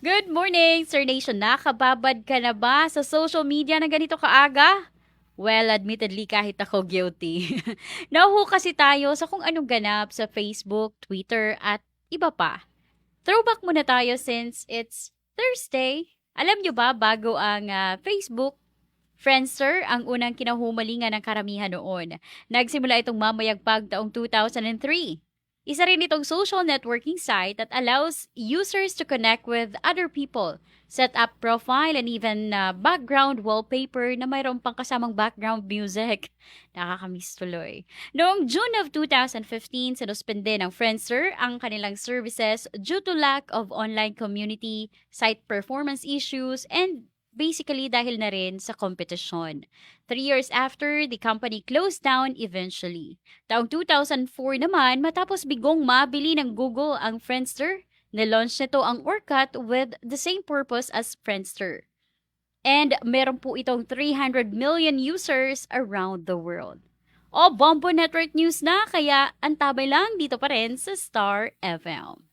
Good morning, Sir Nation. Nakababad ka na ba sa social media na ganito kaaga? Well, admittedly, kahit ako guilty. Nahu kasi tayo sa kung anong ganap sa Facebook, Twitter, at iba pa. Throwback muna tayo since it's Thursday. Alam nyo ba, bago ang Facebook, Friendster ang unang kinahumalingan ng karamihan noon. Nagsimula itong mamayagpag taong 2003. Isa rin itong social networking site that allows users to connect with other people, set up profile and even background wallpaper na mayroon pang kasamang background music. Nakakamiss tuloy. Noong June of 2015, sinuspende ng Friendster ang kanilang services due to lack of online community, site performance issues, and basically dahil na rin sa competition. 3 years after, the company closed down eventually. Taong 2004 naman, matapos bigong mabili ng Google ang Friendster, nilaunch nito ang Orkut with the same purpose as Friendster. And meron po itong 300 million users around the world. O, Bombo Network News na, kaya antabay lang dito pa rin sa Star FM.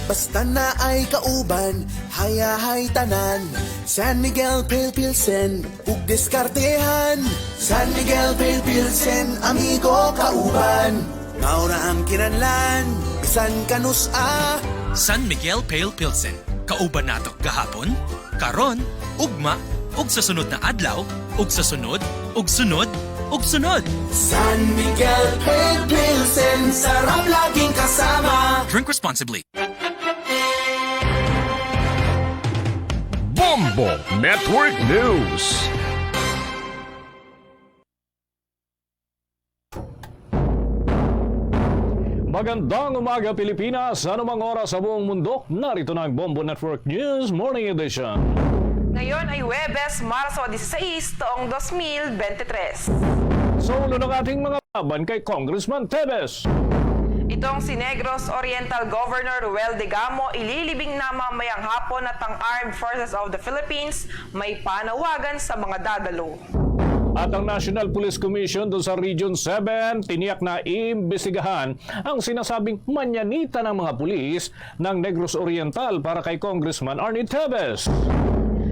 Basta na ay kauban, hayahay tanan. San Miguel Pale Pilsen, ug diskartehan. San Miguel Pale Pilsen, amigo kauban. Mao na ang kinahanglan, bisan kanus-a. San Miguel Pale Pilsen, kauban natok gahapon, karon, ugma, ug sa sunod na adlaw, ug sa sunod, ug sunod, ug sunod. San Miguel Pale Pilsen, sarap laging kasama. Drink responsibly. Bombo Network News. Magandang umaga Pilipinas, anumang oras sa buong mundo, narito na ang Bombo Network News Morning Edition. Ngayon ay Huwebes, Marso 16, taong 2023. Sa ulo ng ating mga laban kay Congressman Tevez. Itong si Negros Oriental Governor Ruel de Gamo ililibing na mamayang hapon at ang Armed Forces of the Philippines may panawagan sa mga dadalo. At ang National Police Commission doon sa Region 7 tiniyak na iimbestigahan ang sinasabing manyanita ng mga pulis ng Negros Oriental para kay Congressman Arnie Tevez.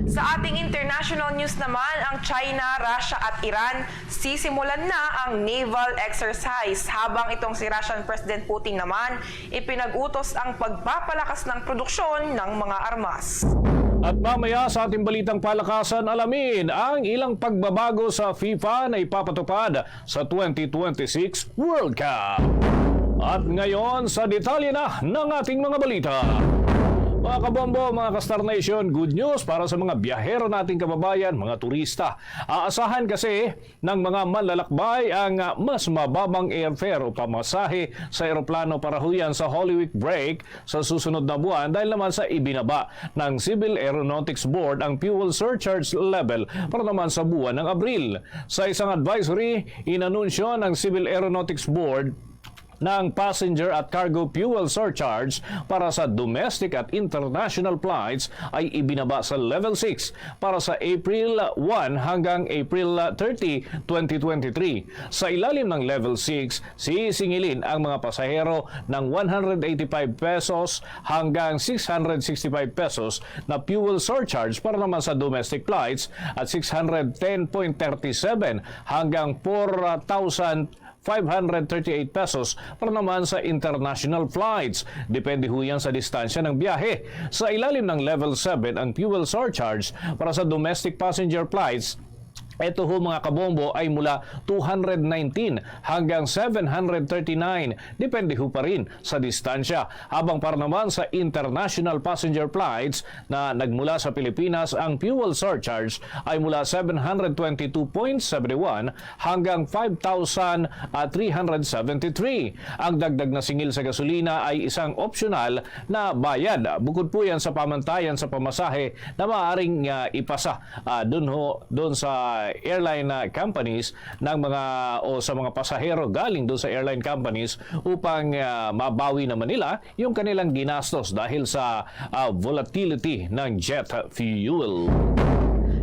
Sa ating international news naman, ang China, Russia at Iran sisimulan na ang naval exercise habang itong si Russian President Putin naman ipinag-utos ang pagpapalakas ng produksyon ng mga armas. At mamaya sa ating balitang palakasan, alamin ang ilang pagbabago sa FIFA na ipapatupad sa 2026 World Cup. At ngayon sa detalye na ng ating mga balita. Mga kabombo, mga ka-Star Nation, good news para sa mga biyahero nating kababayan, mga turista. Aasahan kasi ng mga manlalakbay ang mas mababang airfare o pamasahe sa eroplano para huyan sa Holy Week break sa susunod na buwan dahil naman sa ibinaba ng Civil Aeronautics Board ang fuel surcharge level para naman sa buwan ng Abril. Sa isang advisory, inanunsyo ng Civil Aeronautics Board ng passenger at cargo fuel surcharge para sa domestic at international flights ay ibinaba sa level 6 para sa April 1 hanggang April 30, 2023. Sa ilalim ng level 6, sisingilin ang mga pasahero ng 185 pesos hanggang 665 pesos na fuel surcharge para naman sa domestic flights at 610.37 hanggang 4,538 pesos para naman sa international flights. Depende ho yan sa distansya ng biyahe. Sa ilalim ng level 7, ang fuel surcharge para sa domestic passenger flights, ito ho mga kabombo ay mula 219 hanggang 739. Depende ho pa rin sa distansya. Habang para naman sa international passenger flights na nagmula sa Pilipinas, ang fuel surcharge ay mula 722.71 hanggang 5,373. Ang dagdag na singil sa gasolina ay isang optional na bayad. Bukod po yan sa pamantayan sa pamasahe na maaaring ipasa doon sa airline companies ng mga o sa mga pasahero galing doon sa airline companies upang mabawi naman nila yung kanilang ginastos dahil sa volatility ng jet fuel.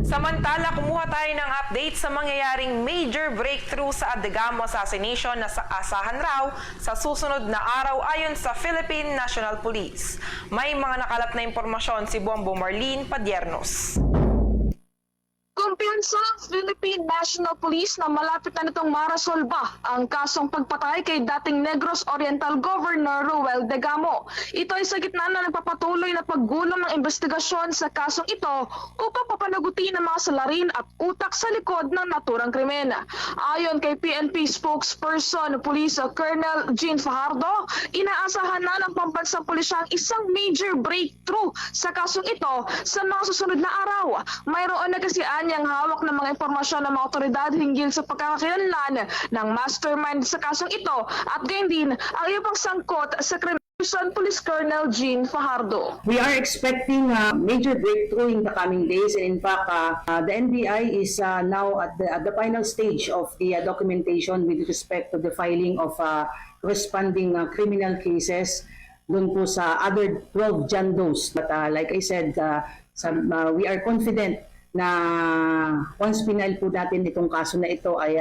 Samantala, kumuha tayo ng update sa mangyayaring major breakthrough sa Adegamo assassination na asahan raw sa susunod na araw ayon sa Philippine National Police. May mga nakalap na impormasyon si Bombo Marlene Padiernos. Kumpiyansa ang Philippine National Police na malapit na nitong marasolba ang kasong pagpatay kay dating Negros Oriental Governor Roel Degamo. Ito ay sa gitna na nagpapatuloy na paggulong ng investigasyon sa kasong ito upang papanagutin ang mga salarin at utak sa likod ng naturang krimen. Ayon kay PNP spokesperson Police Colonel Jean Fajardo, inaasahan na ng pambansang pulisya ang isang major breakthrough sa kasong ito sa mga susunod na araw. Mayroon na kasi niyang hawak ng mga impormasyon ng mga otoridad hinggil sa pagkakakilanlan ng mastermind sa kasong ito at gayon din ang ibang sangkot sa krimen. Police Colonel Jean Fajardo. We are expecting a major breakthrough in the coming days, and in fact, the NBI is now at the final stage of the documentation with respect to the filing of corresponding criminal cases dun po sa other 12 John Does. But like I said, we are confident na once final po natin itong kaso na ito ay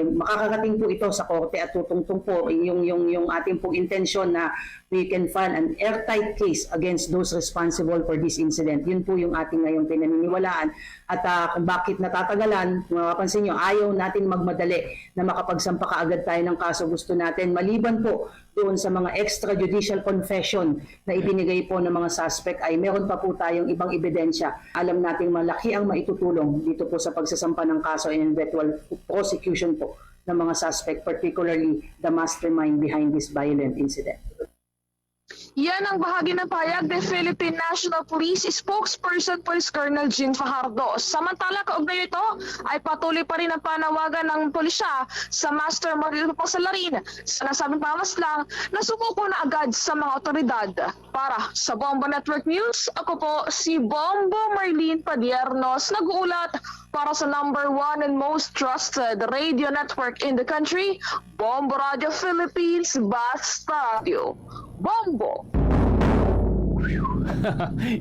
makakarating po ito sa korte at tutungtong po yung ating pong intensyon na we can file an airtight case against those responsible for this incident. Yun po yung ating ngayong pinaniniwalaan. At kung bakit natatagalan, kung mapapansin nyo, ayaw natin magmadali na makapagsampa kaagad tayo ng kaso. Gusto natin, maliban po doon sa mga extrajudicial confession na ibinigay po ng mga suspect, ay meron pa po tayong ibang ebidensya. Alam natin malaki ang maitutulong dito po sa pagsasampa ng kaso and eventual prosecution po ng mga suspect, particularly the mastermind behind this violent incident. Yan ang bahagi ng pahayag ng Philippine National Police spokesperson Police Colonel Jean Fajardo. Samantala, kaugnay ito ay patuloy pa rin ang panawagan ng pulisya sa mastermind ng salarin. Sa nasabing pamaslang, nasubuko na agad sa mga otoridad. Para sa Bombo Network News, ako po si Bombo Marlene Padiernos, nag-uulat para sa #1 and most trusted radio network in the country, Bombo Radio Philippines, Basta Radio. Bombo!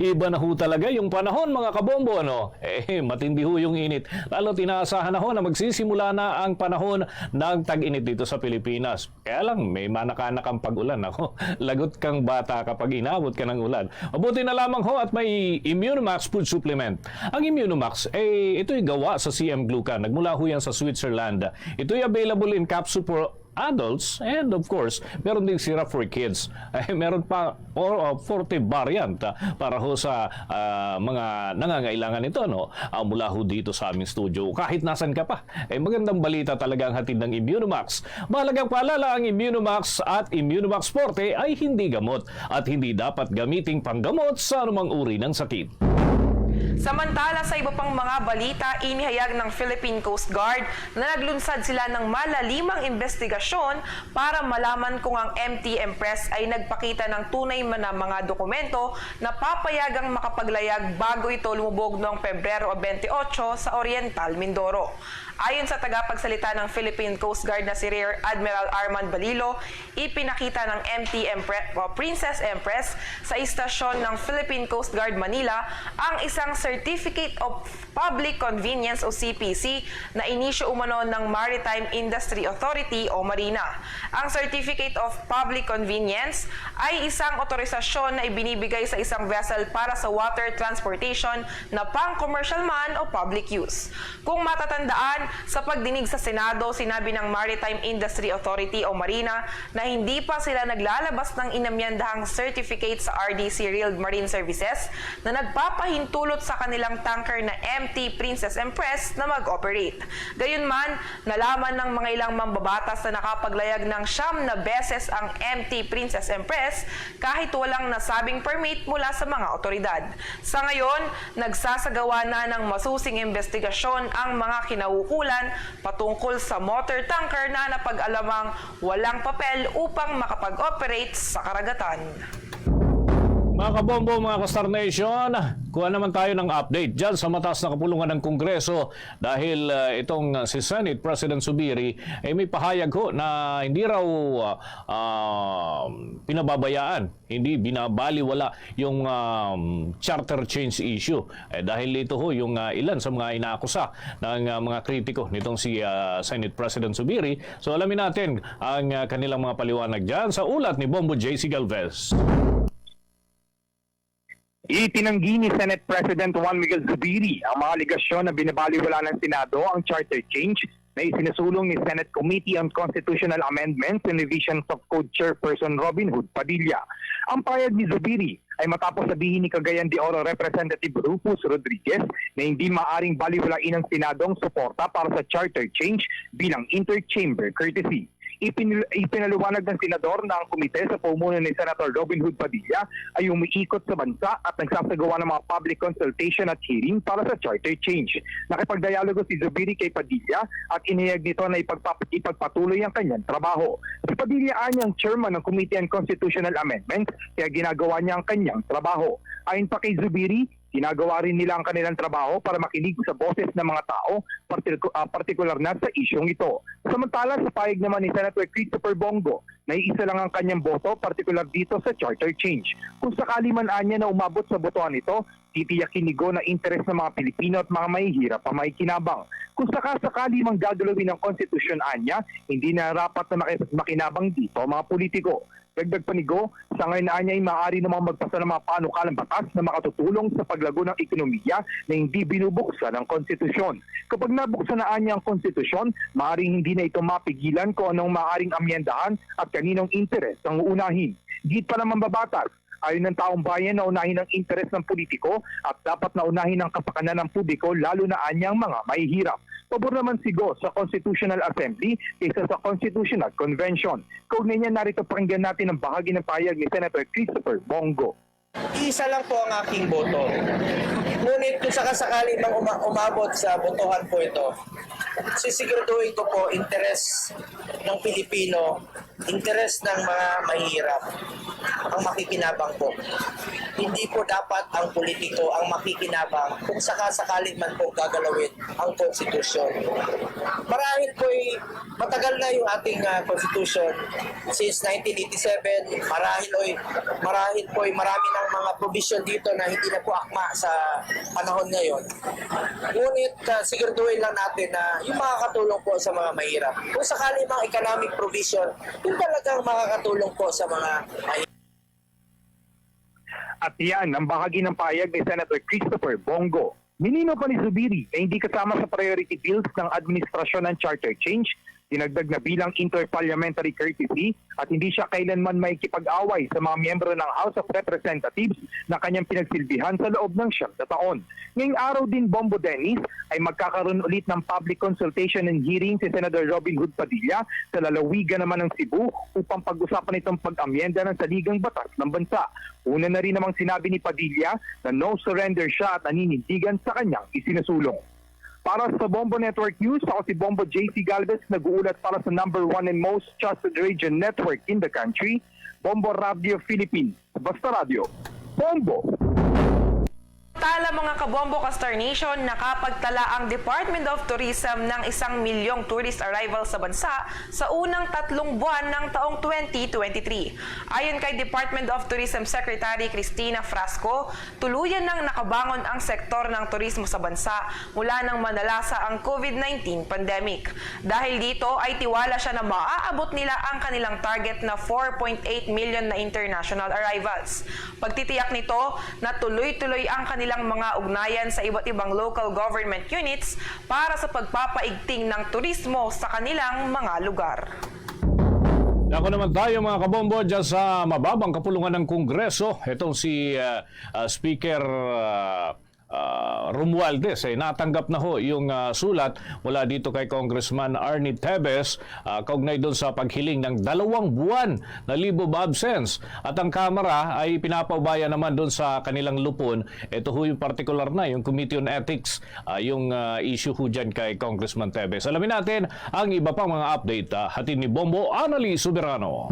Iba na ho talaga yung panahon, mga kabombo, ano? Matindi ho yung init. Lalo tinaasahan na ho na magsisimula na ang panahon ng tag-init dito sa Pilipinas. Kaya lang, may manakanakang pag-ulan. Ako, lagot kang bata kapag inabot ka ng ulan. Mabuti na lamang ho at may Immunomax food supplement. Ang Immunomax, ito'y gawa sa CM Glucan. Nagmula ho yan sa Switzerland. Ito'y available in capsule for adults and of course meron ding syrup for kids. Meron pa 40 variant para ho sa mga nangangailangan nito, no? Mula ho dito sa aming studio kahit nasan ka pa. Magandang balita talaga ang hatid ng Immunomax. Mahalagang paalala, ang Immunomax at Immunomax Forte ay hindi gamot at hindi dapat gamiting panggamot sa anumang uri ng sakit. Samantala, sa iba pang mga balita, inihayag ng Philippine Coast Guard na naglunsad sila ng malalimang investigasyon para malaman kung ang MT Empress ay nagpakita ng tunay na mga dokumento na papayagang makapaglayag bago ito lumubog noong Pebrero 28 sa Oriental, Mindoro. Ayon sa tagapagsalita ng Philippine Coast Guard na si Rear Admiral Armand Balilo, ipinakita ng MT Princess Empress sa istasyon ng Philippine Coast Guard Manila ang isang Certificate of Public Convenience o CPC na inisyo umano ng Maritime Industry Authority o Marina. Ang Certificate of Public Convenience ay isang otorisasyon na ibinibigay sa isang vessel para sa water transportation na pang-commercial man o public use. Kung matatandaan, sa pagdinig sa Senado, sinabi ng Maritime Industry Authority o Marina na hindi pa sila naglalabas ng inamyandahang certificate sa RDC Real Marine Services na nagpapahintulot sa kanilang tanker na MT Princess Empress na mag-operate. Gayunman, nalaman ng mga ilang mambabatas na nakapaglayag ng 9 na beses ang MT Princess Empress kahit walang nasabing permit mula sa mga otoridad. Sa ngayon, nagsasagawa na ng masusing investigasyon ang mga kinaukulan patungkol sa motor tanker na napag-alamang walang papel upang makapag-operate sa karagatan. Mga kabombo, mga ka-Star Nation, kuha naman tayo ng update dyan sa mataas na kapulungan ng Kongreso dahil itong si Senate President Zubiri ay may pahayag ho na hindi raw pinababayaan, hindi binabaliwala yung charter change issue. Dahil ito ho yung ilan sa mga inaakusa ng mga kritiko nitong si Senate President Zubiri. So alamin natin ang kanilang mga paliwanag dyan sa ulat ni Bombo JC Galvez. Itinanggi ni Senate President Juan Miguel Zubiri ang mga aligasyon na binabaliwala ng Senado ang charter change na isinusulong ni Senate Committee on Constitutional Amendments and Revisions of Code Chairperson Robin Hood Padilla. Ang payag ni Zubiri ay matapos sabihin ni Cagayan de Oro Representative Rufus Rodriguez na hindi maaring baliwalain ng Senado ang suporta para sa charter change bilang interchamber courtesy. Ipinaliwanag ng senador na ang komite sa pamumuno ni Senator Robin Hood Padilla ay umiikot sa bansa at nagsasagawa ng mga public consultation at hearing para sa charter change. Nakipagdialogo si Zubiri kay Padilla at inihayag nito na ipagpatuloy ang kanyang trabaho. Si Padilla ay ang chairman ng Committee on Constitutional Amendments kaya ginagawa niya ang kanyang trabaho. Ayon pa kay Zubiri, ginagawa rin nila ang kanilang trabaho para makinig sa boses ng mga tao, partikular na sa isyong ito. Samantala, sa pahayag naman ni Senator Christopher Bongo, na iisa lang ang kanyang boto, partikular dito sa charter change. Kung sakali man anya na umabot sa botohan ito, titiyakin ni Go na interes ng mga Pilipino at mga mahihirap ang makikinabang. Kung sakali mang gagalawin ng konstitusyon anya, hindi na rapat na makinabang dito ang mga politiko. Dagdag pa ni Go, sa ngayon na niya ay maaari namang magpasa ng mga panukalang batas na makatutulong sa paglago ng ekonomiya na hindi binubuksan ng konstitusyon. Kapag nabuksan na niya ang konstitusyon, maaaring hindi na ito mapigilan kung anong maaaring amyendahan at kaninong interes ang uunahin. Git pa naman babatas, ayon ng taong bayan na unahin ang interes ng politiko at dapat na unahin ang kapakanan ng publiko lalo na anyang mga mahihirap. Pabor naman si Go sa Constitutional Assembly kaysa sa Constitutional Convention. Kaugnay niya, narito pakinggan natin ang bahagi ng pahayag ni Senator Christopher Bongo. Isa lang po ang aking boto. Ngunit kung sakasakali mang umabot sa botohan po ito, sisiguraduhin ko po interes ng Pilipino, interes ng mga mahirap ang makikinabang po. Hindi po dapat ang politiko ang makikinabang kung sakasakali man po gagalawin ang konstitusyon. Marahil po'y matagal na yung ating konstitusyon since 1987. Marahil po'y marami ng mga provision dito na hindi na po akma sa panahon ngayon. Ngunit siguraduhin lang natin na yung makakatulong po sa mga mahirap. Kung sakali mang economic provision, yung talagang makakatulong po sa mga mahirap. At yan ang bahagi ng pahayag ni Senator Christopher Bongo. Minino pa ni Zubiri na hindi kasama sa priority bills ng administrasyon ng charter change, dinagdag na bilang interparliamentary courtesy at hindi siya kailanman maikipag-away sa mga miyembro ng House of Representatives na kanyang pinagsilbihan sa loob ng 7 na taon. Ngayong araw din, Bombo Dennis, ay magkakaroon ulit ng public consultation and hearing si Senator Robin Hood Padilla sa lalawigan naman ng Cebu upang pag-usapan itong pag-amyenda ng saligang batas ng bansa. Una na rin namang sinabi ni Padilla na no surrender siya at naninindigan sa kanyang isinusulong. Para sa Bombo Network News, ako si Bombo JC Galvez, nag-uulat para sa #1 and most trusted radio network in the country, Bombo Radio Philippines. Basta Radio, Bombo! Tala mga kabombo ka-Star Nation, nakapagtala ang Department of Tourism ng 1 milyong tourist arrival sa bansa sa unang 3 buwan ng taong 2023. Ayon kay Department of Tourism Secretary Cristina Frasco, tuluyan nang nakabangon ang sektor ng turismo sa bansa mula nang manalasa ang COVID-19 pandemic. Dahil dito ay tiwala siya na maaabot nila ang kanilang target na 4.8 million na international arrivals. Pagtitiyak nito na tuloy-tuloy ang kanilang mga ugnayan sa iba't ibang local government units para sa pagpapaigting ng turismo sa kanilang mga lugar. Ako naman tayo mga kabombo dyan sa mababang kapulungan ng Kongreso. Itong si Speaker Romualdez natanggap na ho yung sulat mula dito kay Congressman Arnie Tevez kaugnay doon sa paghiling ng 2 buwan na leave of absence. At ang Kamara ay pinapaubaya naman doon sa kanilang lupon. Ito ho yung particular na, yung Committee on Ethics, yung issue ho dyan kay Congressman Tevez. Alamin natin ang iba pang mga update hatid ni Bombo Anali Soberano.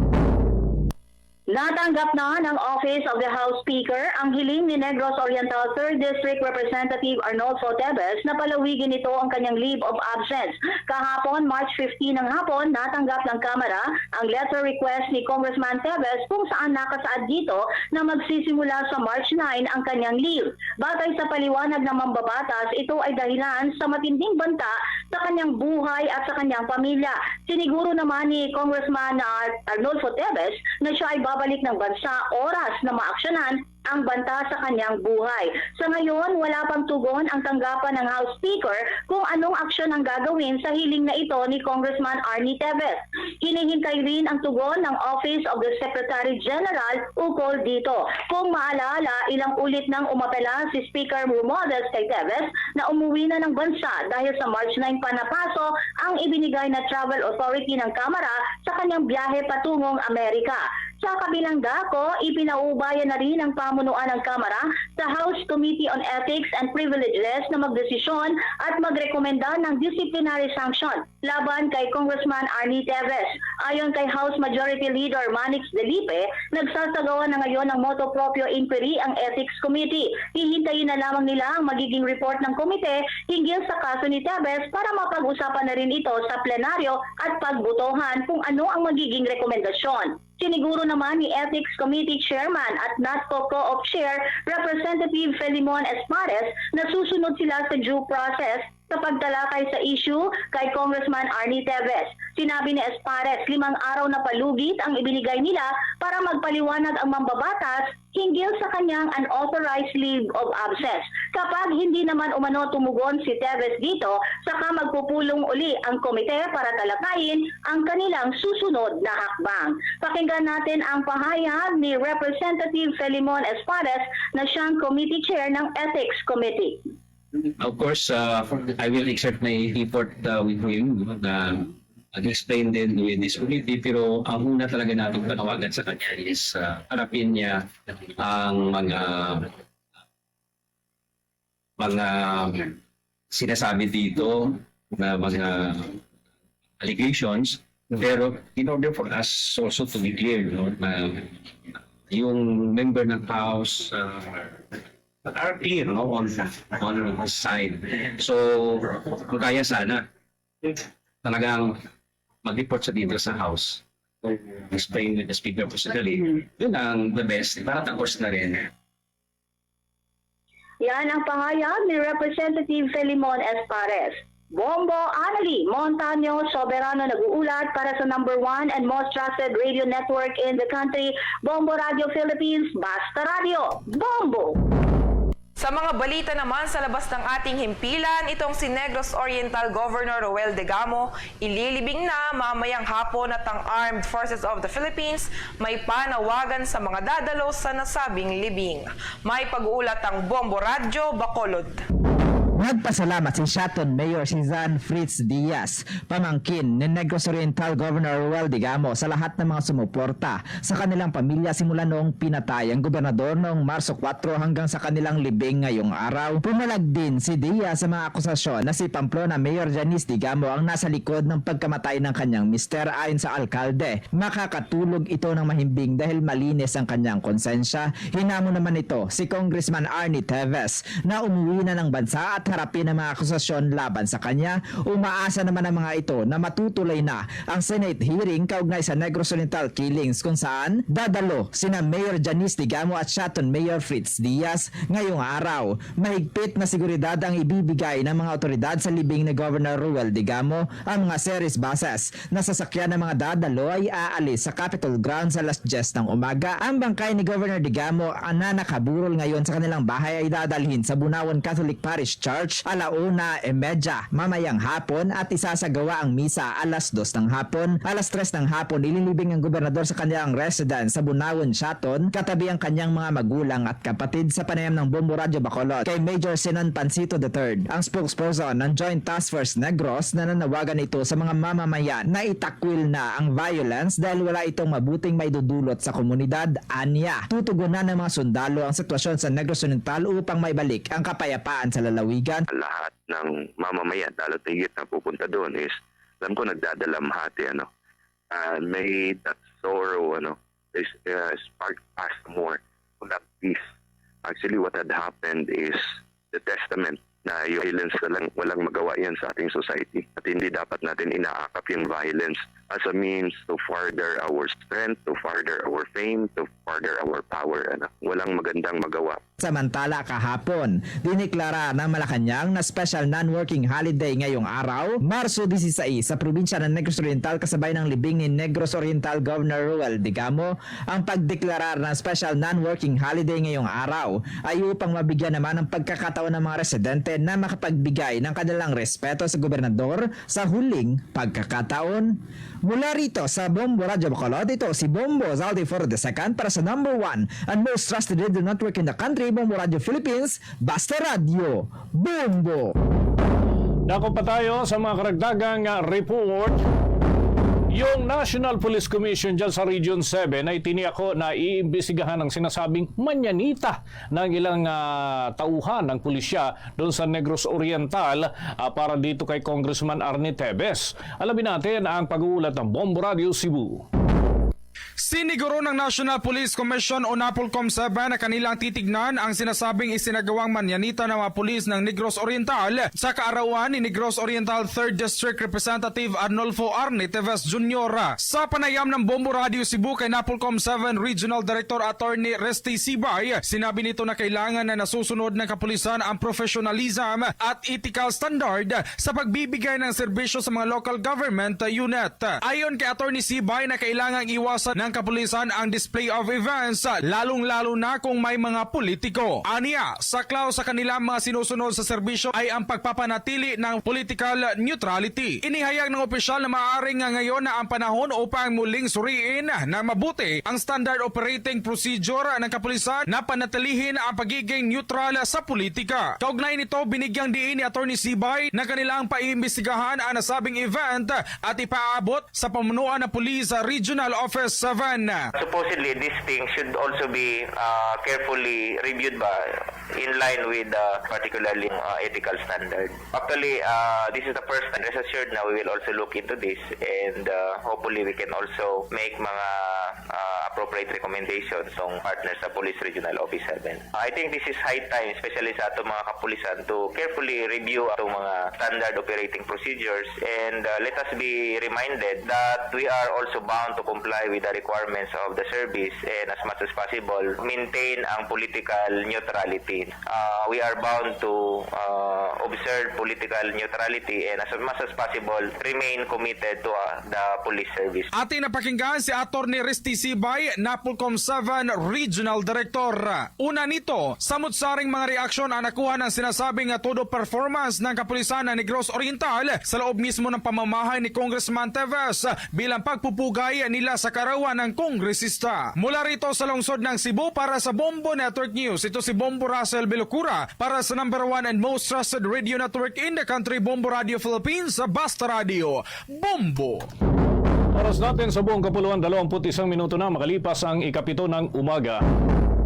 Natanggap na ng Office of the House Speaker ang hiling ni Negros Oriental 3rd District Representative Arnolfo Tevez na palawigin ito ang kanyang leave of absence. Kahapon, March 15 ng hapon, natanggap ng Kamara ang letter request ni Congressman Tevez kung saan nakasaad dito na magsisimula sa March 9 ang kanyang leave. Batay sa paliwanag ng mambabatas, ito ay dahilan sa matinding banta sa kanyang buhay at sa kanyang pamilya. Siniguro naman ni Congressman Arnolfo Tevez na siya ay babalik ng bansa oras na maaksyonan ang banta sa kanyang buhay. Sa ngayon, wala pang tugon ang tanggapan ng House Speaker kung anong aksyon ang gagawin sa hiling na ito ni Congressman Arnie Tevez. Hinihintay rin ang tugon ng Office of the Secretary General ukol dito. Kung maalala, ilang ulit nang umapela si Speaker Romualdez kay Tevez na umuwi na ng bansa dahil sa March 9 pa na paso ang ibinigay na travel authority ng Kamara sa kanyang biyahe patungong Amerika. Sa kabilang dako, ipinaubayan na rin ang pamunuan ng Kamara sa House Committee on Ethics and Privileges na magdesisyon at magrekomenda ng disciplinary sanction laban kay Congressman Arnie Tevez. Ayon kay House Majority Leader Manix Delipe, nagsasagawa na ngayon ng motu proprio inquiry ang Ethics Committee. Hihintayin na lamang nila ang magiging report ng komite hinggil sa kaso ni Tevez para mapag-usapan na rin ito sa plenaryo at pagbotohan kung ano ang magiging rekomendasyon. Siniguro naman ni Ethics Committee Chairman at NATCO Co-op Chair Representative Felimon Espares na susunod sila sa due process sa pagtalakay sa issue kay Congressman Arnie Tevez. Sinabi ni Espares, 5 araw na palugit ang ibinigay nila para magpaliwanag ang mambabatas hinggil sa kanyang unauthorized leave of absence. Kapag hindi naman umano tumugon si Tevez dito, saka magpupulong uli ang komite para talakayin ang kanilang susunod na hakbang. Pakinggan natin ang pahayag ni Representative Felimon Espares na siyang committee chair ng Ethics Committee. Of course, I will exert my effort with him na explain din with this committee, pero ang una talaga natin panawagan sa kanya is harapin niya ang mga sinasabi dito na mga allegations, pero in order for us also to be clear, no, na yung member ng House are clear, no, on the side. So, kung kaya sana, talagang mag-report sa dito sa House. Explain with the Speaker personally. Yun ang the best. Para tapos na rin. Yan ang pahayag ni Representative Felimon Espares. Bombo Anali Montaño Soberano nag-uulat para sa number 1 and most trusted radio network in the country, Bombo Radio Philippines, Basta Radio. Bombo! Sa mga balita naman sa labas ng ating himpilan, itong si Negros Oriental Governor Roel Degamo ililibing na mamayang hapon at ang Armed Forces of the Philippines may panawagan sa mga dadalo sa nasabing libing. May pag-uulat ang Bombo Radyo, Bacolod. Nagpasalamat si Shaton Mayor Cesar Fritz Diaz, pamangkin ni Negros Oriental Governor Roel Degamo sa lahat ng mga sumuporta sa kanilang pamilya simula noong pinatay ang gobernador noong Marso 4 hanggang sa kanilang libing ngayong araw. Pumalag din si Diaz sa mga akusasyon na si Pamplona Mayor Janice Degamo ang nasa likod ng pagkamatay ng kanyang mister ayon sa alkalde. Makakatulog ito ng mahimbing dahil malinis ang kanyang konsensya. Hinamo naman ito si Congressman Arnie Tevez na umuwi na ng bansa at harapin ang mga akusasyon laban sa kanya. Umaasa naman ang mga ito na matutuloy na ang Senate hearing kaugnay sa Negros Oriental killings kung saan dadalo sina Mayor Janice Degamo at Shaton Mayor Fritz Diaz ngayong araw. Mahigpit na seguridad ang ibibigay ng mga otoridad sa libing ni Governor Roel Degamo. Ang mga series buses na sasakyan ng mga dadalo ay aalis sa Capitol Grounds sa alas 10 ng umaga. Ang bangkay ni Governor Degamo na nakaburol ngayon sa kanilang bahay ay dadalhin sa Bunawan Catholic Parish Church alauna e medya mamayang hapon at isasagawa ang misa alas 2 ng hapon. Alas 3 ng hapon ililibing ang gobernador sa kanyang residence sa Bunawan, Shaton, katabi ang kanyang mga magulang at kapatid sa panayam ng Bombo Radio Bacolod kay Major Sinan Pancito III, ang spokesperson ng Joint Task Force Negros, na nanawagan ito sa mga mamamayan na itakwil na ang violence dahil wala itong mabuting maidudulot sa komunidad. Anya, tutugunan ng mga sundalo ang sitwasyon sa Negros Oriental upang maibalik ang kapayapaan sa lalawigan. Lahat ng mamamayan, lalo tigit na pupunta doon is, alam ko nagdadalamhati, may that sorrow, sparked us more to that peace. Actually, what had happened is the testament na yung violence na lang, walang magawa yan sa ating society. At hindi dapat natin inaakap yung violence as a means to further our strength, to further our fame, to further our power. Walang magandang magawa. Samantala kahapon, diniklara ng Malacanang na special non-working holiday ngayong araw, Marso 16 sa probinsya ng Negros Oriental kasabay ng libing ni Negros Oriental Governor Ruel Digamo. Ang pagdeklarar ng special non-working holiday ngayong araw ay upang mabigyan naman ng pagkakataon ng mga residente na makapagbigay ng kanilang respeto sa gobernador sa huling pagkakataon. Mula rito sa Bombo Radio Bacolod, ito si Bombo Zaldi for the second para sa number 1 and most trusted radio network in the country, Bombo Radio Philippines, Basta Radio, Bombo! Dako pa tayo sa mga karagdagang report. Yung National Police Commission dyan sa Region 7 ay tiniyako na iimbestigahan ang sinasabing manyanita ng ilang tauhan ng pulisya doon sa Negros Oriental para dito kay Congressman Arnie Tevez. Alamin natin ang pag-uulat ng Bombo Radio Cebu. Siniguro ng National Police Commission o NAPOLCOM 7 na kanilang titignan ang sinasabing isinagawang manyanita ng mga pulis ng Negros Oriental sa kaarawan ni Negros Oriental 3rd District Representative Arnolfo Arnie Tevez Jr. Sa panayam ng Bombo Radio Cebu kay NAPOLCOM 7 Regional Director Attorney Resty Sibay, sinabi nito na kailangan na nasusunod ng kapulisan ang professionalism at ethical standard sa pagbibigay ng serbisyo sa mga local government unit. Ayon kay Attorney Sibay na kailangang iwasan ng kapulisan ang display of events, lalong-lalo na kung may mga politiko. Aniya, saklaw sa kanilang mga sinusunod sa serbisyo ay ang pagpapanatili ng political neutrality. Inihayag ng opisyal na maaaring ngayon na ang panahon upang muling suriin na mabuti ang standard operating procedure ng kapulisan na panatilihin ang pagiging neutral sa politika. Kaugnay nito, binigyang diin ni Attorney Sibay na kanilang paiimbestigahan ang nasabing event at ipaabot sa pamunuan ng Police Regional Office 7. Supposedly, this thing should also be carefully reviewed in line with particularly ethical standard. Actually, this is the first time. Rest assured na we will also look into this and hopefully we can also make mga appropriate recommendations ng partners sa Police Regional Office 7. I think this is high time, especially sa ato mga kapulisan, to carefully review itong mga standard operating procedures and let us be reminded that we are also bound to comply with the requirements of the service and as much as possible maintain ang political neutrality. We are bound to observe political neutrality and as much as possible remain committed to the police service. Ating napakinggan si Attorney Resty Sibay, NAPOLCOM 7 Regional Director. Una nito, samut-saring mga reaksyon ang nakuha ng sinasabing todo performance ng kapulisan ng Negros Oriental sa loob mismo ng pamamahay ni Congressman Tevez bilang pagpupugay nila sa karawan ng kongresista. Mula rito sa lungsod ng Cebu para sa Bombo Network News, ito si Bombo Russell Bilocura para sa number 1 and most trusted radio network in the country, Bombo Radio Philippines, Basta Radio, Bombo! Oras natin sa buong kapuluan, 21 minuto na makalipas ang ikapito ng umaga.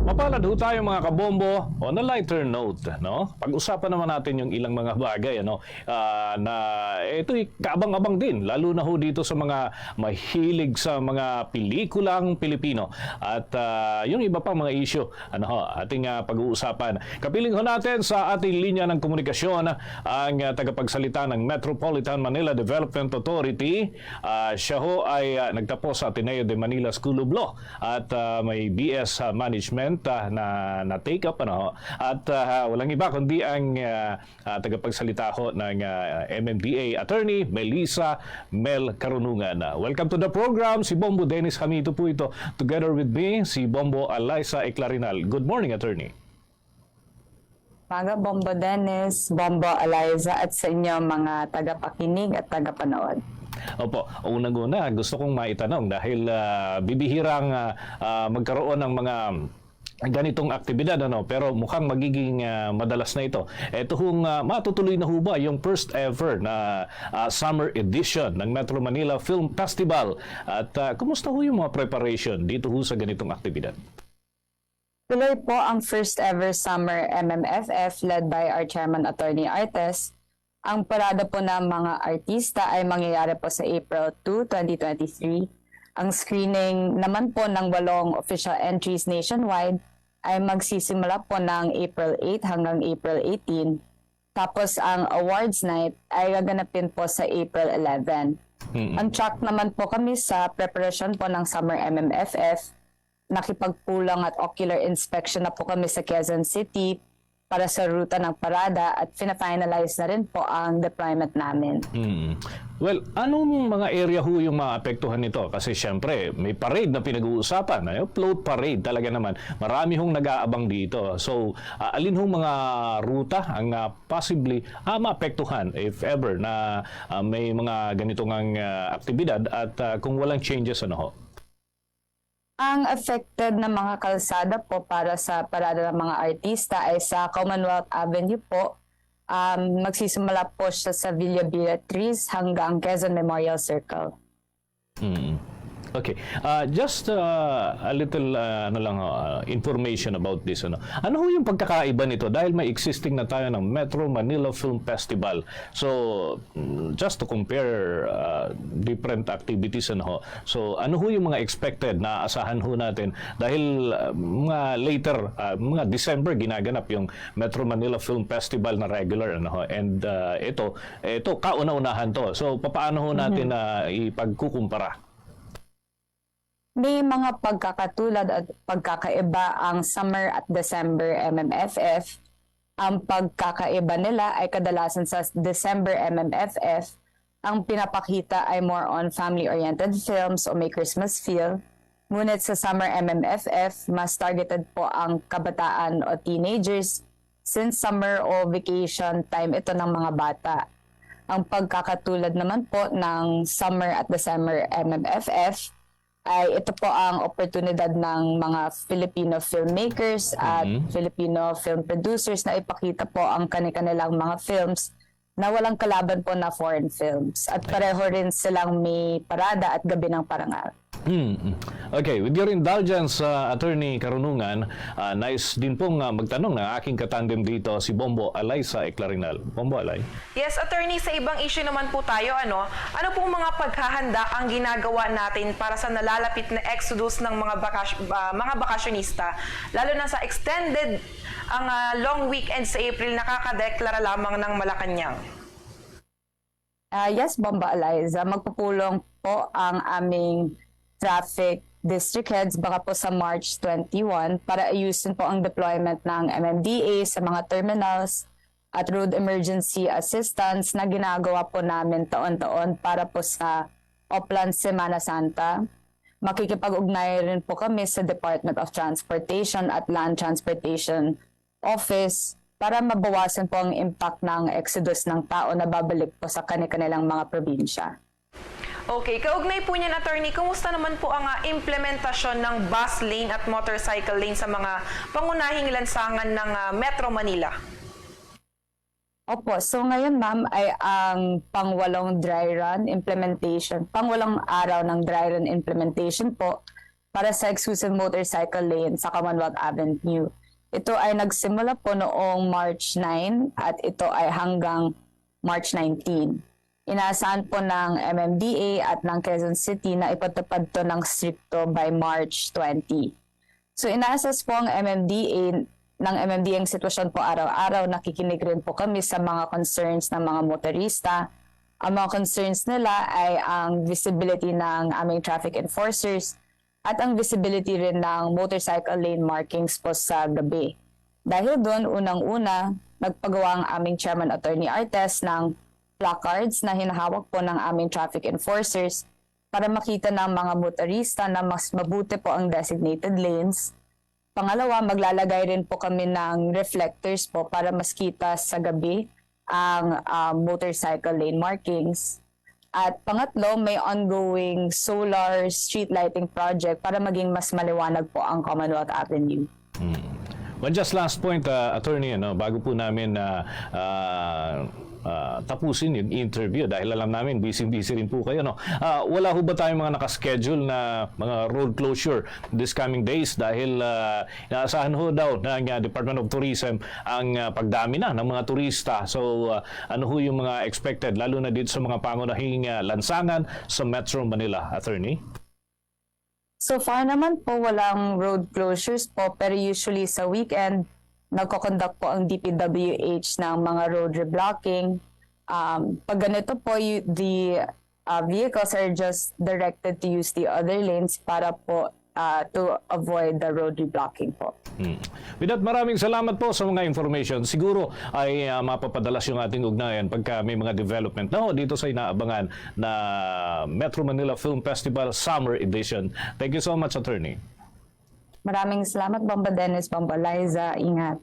Mapalad ho tayo mga kabombo on a lighter note, no? Pag-usapan naman natin yung ilang mga bagay, ano, na ito'y kaabang-abang din, lalo na ho dito sa mga mahilig sa mga pelikulang Pilipino. At yung iba pang mga issue, ano ho, ating pag-uusapan. Kapiling ho natin sa ating linya ng komunikasyon ang tagapagsalita ng Metropolitan Manila Development Authority. Siya ho ay nagtapos sa Ateneo de Manila School of Law at may BS Management na take up at walang iba kundi ang tagapagsalita ho ng MMDA Attorney Melissa Mel Karunungan. Welcome to the program, si Bombo Dennis Hamito po ito, together with me si Bombo Alaysa Eclarinal. Good morning, Attorney. Mga Bombo Dennis, Bombo Alaysa at sa inyo mga tagapakinig at tagapanood. Opo, unang-una gusto kong maitanong dahil bibihirang magkaroon ng mga ganitong aktibidad, pero mukhang magiging madalas na ito. Ito hong matutuloy na ho ba yung first ever na summer edition ng Metro Manila Film Festival? At kumusta ho yung mga preparation dito ho sa ganitong aktibidad? Tuloy po ang first ever summer MMFF led by our Chairman Attorney Artes. Ang parada po ng mga artista ay mangyayari po sa April 2, 2023 Ang screening naman po ng 8 official entries nationwide ay magsisimula po ng April 8 hanggang April 18. Tapos ang awards night ay gaganapin po sa April 11. On track naman po kami sa preparation po ng Summer MMFF. Nakipagpulang at ocular inspection na po kami sa Quezon City para sa ruta ng parada at fina-finalize na rin po ang deployment namin. Well, anong mga area ho yung maapektuhan nito? Kasi syempre, may parade na pinag-uusapan. Float parade talaga naman. Marami hong nag-aabang dito. So, alin hong mga ruta ang possibly maapektuhan if ever na may mga ganitong aktibidad at kung walang changes, ano ho? Ang affected na mga kalsada po para sa parada ng mga artista ay sa Commonwealth Avenue po. Magsisimula po siya sa Villa Beatriz hanggang Quezon Memorial Circle. Okay. Just a little information about this. Ano ho yung pagkakaiba nito? Dahil may existing na tayo ng Metro Manila Film Festival. So, just to compare different activities. So, ano ho yung mga expected na asahan ho natin? Dahil mga later, mga December, ginaganap yung Metro Manila Film Festival na regular. And ito kauna-unahan to. So, paano ho natin ipagkukumpara? May mga pagkakatulad at pagkakaiba ang Summer at December MMFF. Ang pagkakaiba nila ay kadalasan sa December MMFF, ang pinapakita ay more on family-oriented films o may Christmas feel. Ngunit sa Summer MMFF, mas targeted po ang kabataan o teenagers since summer o vacation time ito ng mga bata. Ang pagkakatulad naman po ng Summer at December MMFF ay ito po ang oportunidad ng mga Filipino filmmakers at Filipino film producers na ipakita po ang kanilang mga films na walang kalaban po na foreign films. At pareho rin silang may parada at gabi ng parangal. Okay, with your indulgence, Attorney Karunungan, nice din pong magtanong ng aking katandem dito, si Bombo Alay sa Eclarinal. Bombo Alay. Yes, attorney, sa ibang issue naman po tayo, ano pong mga paghahanda ang ginagawa natin para sa nalalapit na exodus ng mga bakasyonista, lalo na sa extended ang long weekend sa April, nakakadeklara lamang ng Malacanang? Yes, Bomba Eliza, magpupulong po ang aming traffic district heads baka po sa March 21 para ayusin po ang deployment ng MMDA sa mga terminals at road emergency assistance na ginagawa po namin taon-taon para po sa Oplan Semana Santa. Makikipag-ugnay rin po kami sa Department of Transportation at Land Transportation Office para mabawasan po ang impact ng exodus ng tao na babalik po sa kanilang mga probinsya. Okay, kaugnay po niyan, attorney, kumusta naman po ang implementasyon ng bus lane at motorcycle lane sa mga pangunahing lansangan ng Metro Manila? Opo, so ngayon ma'am ay ang pangwalong dry run implementation, pangwalong araw ng dry run implementation po para sa exclusive motorcycle lane sa Commonwealth Avenue. Ito ay nagsimula po noong March 9 at ito ay hanggang March 19. Inaasahan po ng MMDA at ng Quezon City na ipatupad to ng stricto by March 20. So inaasas po ang MMDA ang sitwasyon po araw-araw. Nakikinig rin po kami sa mga concerns ng mga motorista. Ang mga concerns nila ay ang visibility ng aming traffic enforcers at ang visibility rin ng motorcycle lane markings po sa gabi. Dahil doon, unang-una, nagpagawa ang aming Chairman Attorney Artes ng placards na hinahawak po ng aming traffic enforcers para makita ng mga motorista na mas mabuti po ang designated lanes. Pangalawa, maglalagay rin po kami ng reflectors po para mas kita sa gabi ang motorcycle lane markings. At pangatlo, may ongoing solar street lighting project para maging mas maliwanag po ang Commonwealth Avenue. Well, just last point, Attorney, bago po namin tapusin yung interview dahil alam namin busy-busy rin po kayo. Wala ho ba tayong mga nakaschedule na mga road closure this coming days dahil inaasahan ho daw ng Department of Tourism ang pagdami na ng mga turista. So ano ho yung mga expected lalo na dito sa mga pangunahing lansangan sa Metro Manila, Attorney? So far naman po walang road closures po, pero usually sa weekend nagko-conduct po ang DPWH ng mga road reblocking. Pag ganito po, the vehicles are just directed to use the other lanes para po to avoid the road reblocking po. With that, maraming salamat po sa mga information. Siguro ay mapapadalas yung ating ugnayan pagka may mga development na dito sa inaabangan na Metro Manila Film Festival Summer Edition. Thank you so much, Attorney. Maraming salamat, Bomba Dennis, Bomba Liza. Ingat.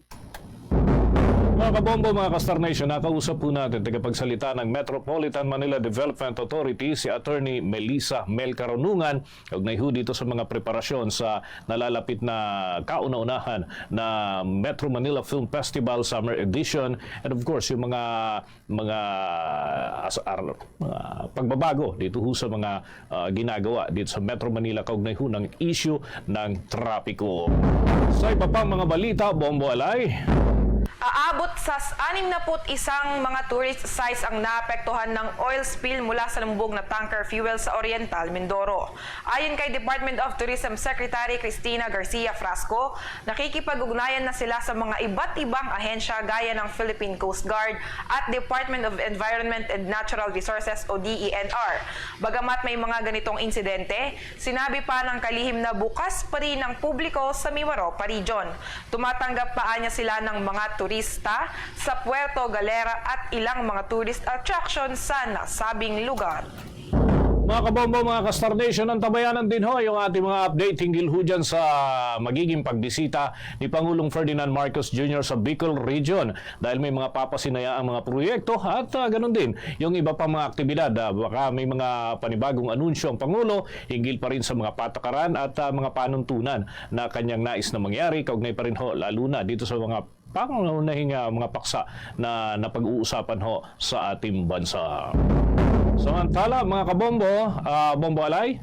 Mga kabombo, mga Kastar Nation, nakausap po natin tagapagsalita ng Metropolitan Manila Development Authority si Attorney Melissa Mel Carunungan. Ugnay ho dito sa mga preparasyon sa nalalapit na kauna-unahan na Metro Manila Film Festival Summer Edition, and of course yung mga pagbabago dito ho sa mga ginagawa dito sa Metro Manila kaugnay ho ng issue ng trapiko. Sa iba pang mga balita, Bombo Alay. Aabot sa 61 mga tourist sites ang naapektuhan ng oil spill mula sa lumbog na tanker fuel sa Oriental, Mindoro. Ayon kay Department of Tourism Secretary Cristina Garcia Frasco, nakikipag-ugnayan na sila sa mga iba't ibang ahensya gaya ng Philippine Coast Guard at Department of Environment and Natural Resources o DENR. Bagamat may mga ganitong insidente, sinabi pa ng kalihim na bukas pa rin ang publiko sa Mimaropa Region. Tumatanggap pa niya sila ng mga turista sa Puerto Galera at ilang mga tourist attraction sa nasabing lugar. Mga kabombo, mga Kastar Nation, ang tabayanan din ho yung ating mga update hinggil ho dyan sa magiging pagbisita ni Pangulong Ferdinand Marcos Jr. sa Bicol Region dahil may mga papasinaya ang mga proyekto at ganun din yung iba pang mga aktibidad. Baka may mga panibagong anunsyo ang Pangulo hinggil pa rin sa mga patakaran at mga panuntunan na kanyang nais na mangyari. Kaugnay pa rin ho, lalo na dito sa mga pangunahing mga paksa na napag-uusapan ho sa ating bansa. Samantala, mga kabombo, Bombo Alay.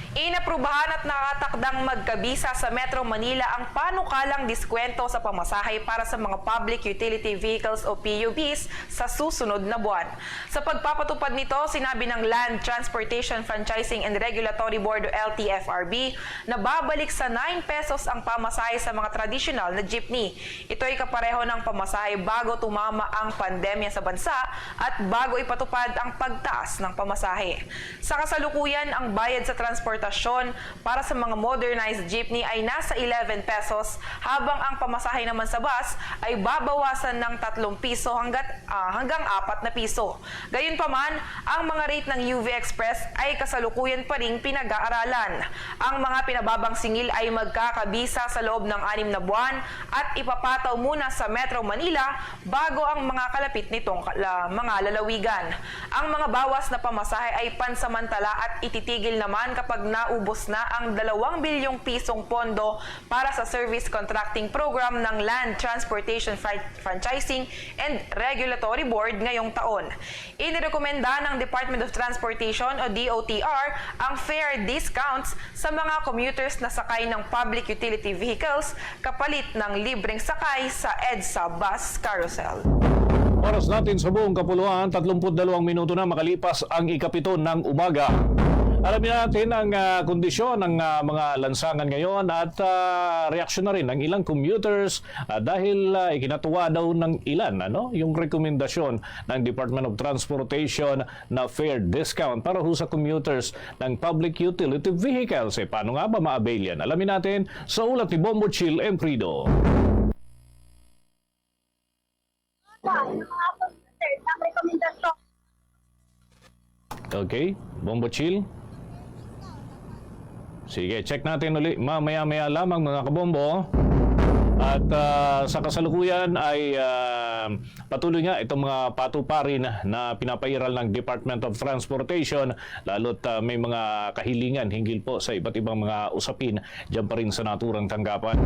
Inaprubahan at nakatakdang magkabisa sa Metro Manila ang panukalang diskwento sa pamasahe para sa mga public utility vehicles o PUVs sa susunod na buwan. Sa pagpapatupad nito, sinabi ng Land Transportation Franchising and Regulatory Board o LTFRB na babalik sa 9 pesos ang pamasahe sa mga traditional na jeepney. Ito ay kapareho ng pamasahe bago tumama ang pandemya sa bansa at bago ipatupad ang pagtaas ng pamasahe. Sa kasalukuyan, ang bayad sa transportasyon para sa mga modernized jeepney ay nasa 11 pesos habang ang pamasahe naman sa bus ay babawasan ng 3 piso hanggang 4 na piso. Gayunpaman, ang mga rate ng UV Express ay kasalukuyan pa ring pinag-aaralan. Ang mga pinababang singil ay magkakabisa sa loob ng 6 na buwan at ipapataw muna sa Metro Manila bago ang mga kalapit nitong mga lalawigan. Ang mga bawas na pamasahe ay pansamantala at ititigil naman kapag naubos na ang 2 bilyong pisong pondo para sa service contracting program ng Land Transportation Franchising and Regulatory Board ngayong taon. Inirekomenda ng Department of Transportation o DOTR ang fare discounts sa mga commuters na sakay ng public utility vehicles kapalit ng libreng sakay sa EDSA bus carousel. Oras natin sa buong kapuluan, 32 minuto na makalipas ang 7 ng umaga. Alamin natin ang kondisyon ng mga lansangan ngayon at reaksyon na rin ng ilang commuters dahil ikinatuwa daw ng ilan yung rekomendasyon ng Department of Transportation na fare discount para ho sa commuters ng public utility vehicles. Paano nga ba ma-avail yan? Alamin natin sa ulat ni Bombo Chill and Frido. Okay, Bombo Chill. Sige, check natin ulit mamaya-maya lamang mga kabombo. At sa kasalukuyan ay patuloy nga itong mga patuparin na pinapairal ng Department of Transportation lalo't may mga kahilingan hinggil po sa iba't ibang mga usapin dyan pa rin sa naturang tanggapan.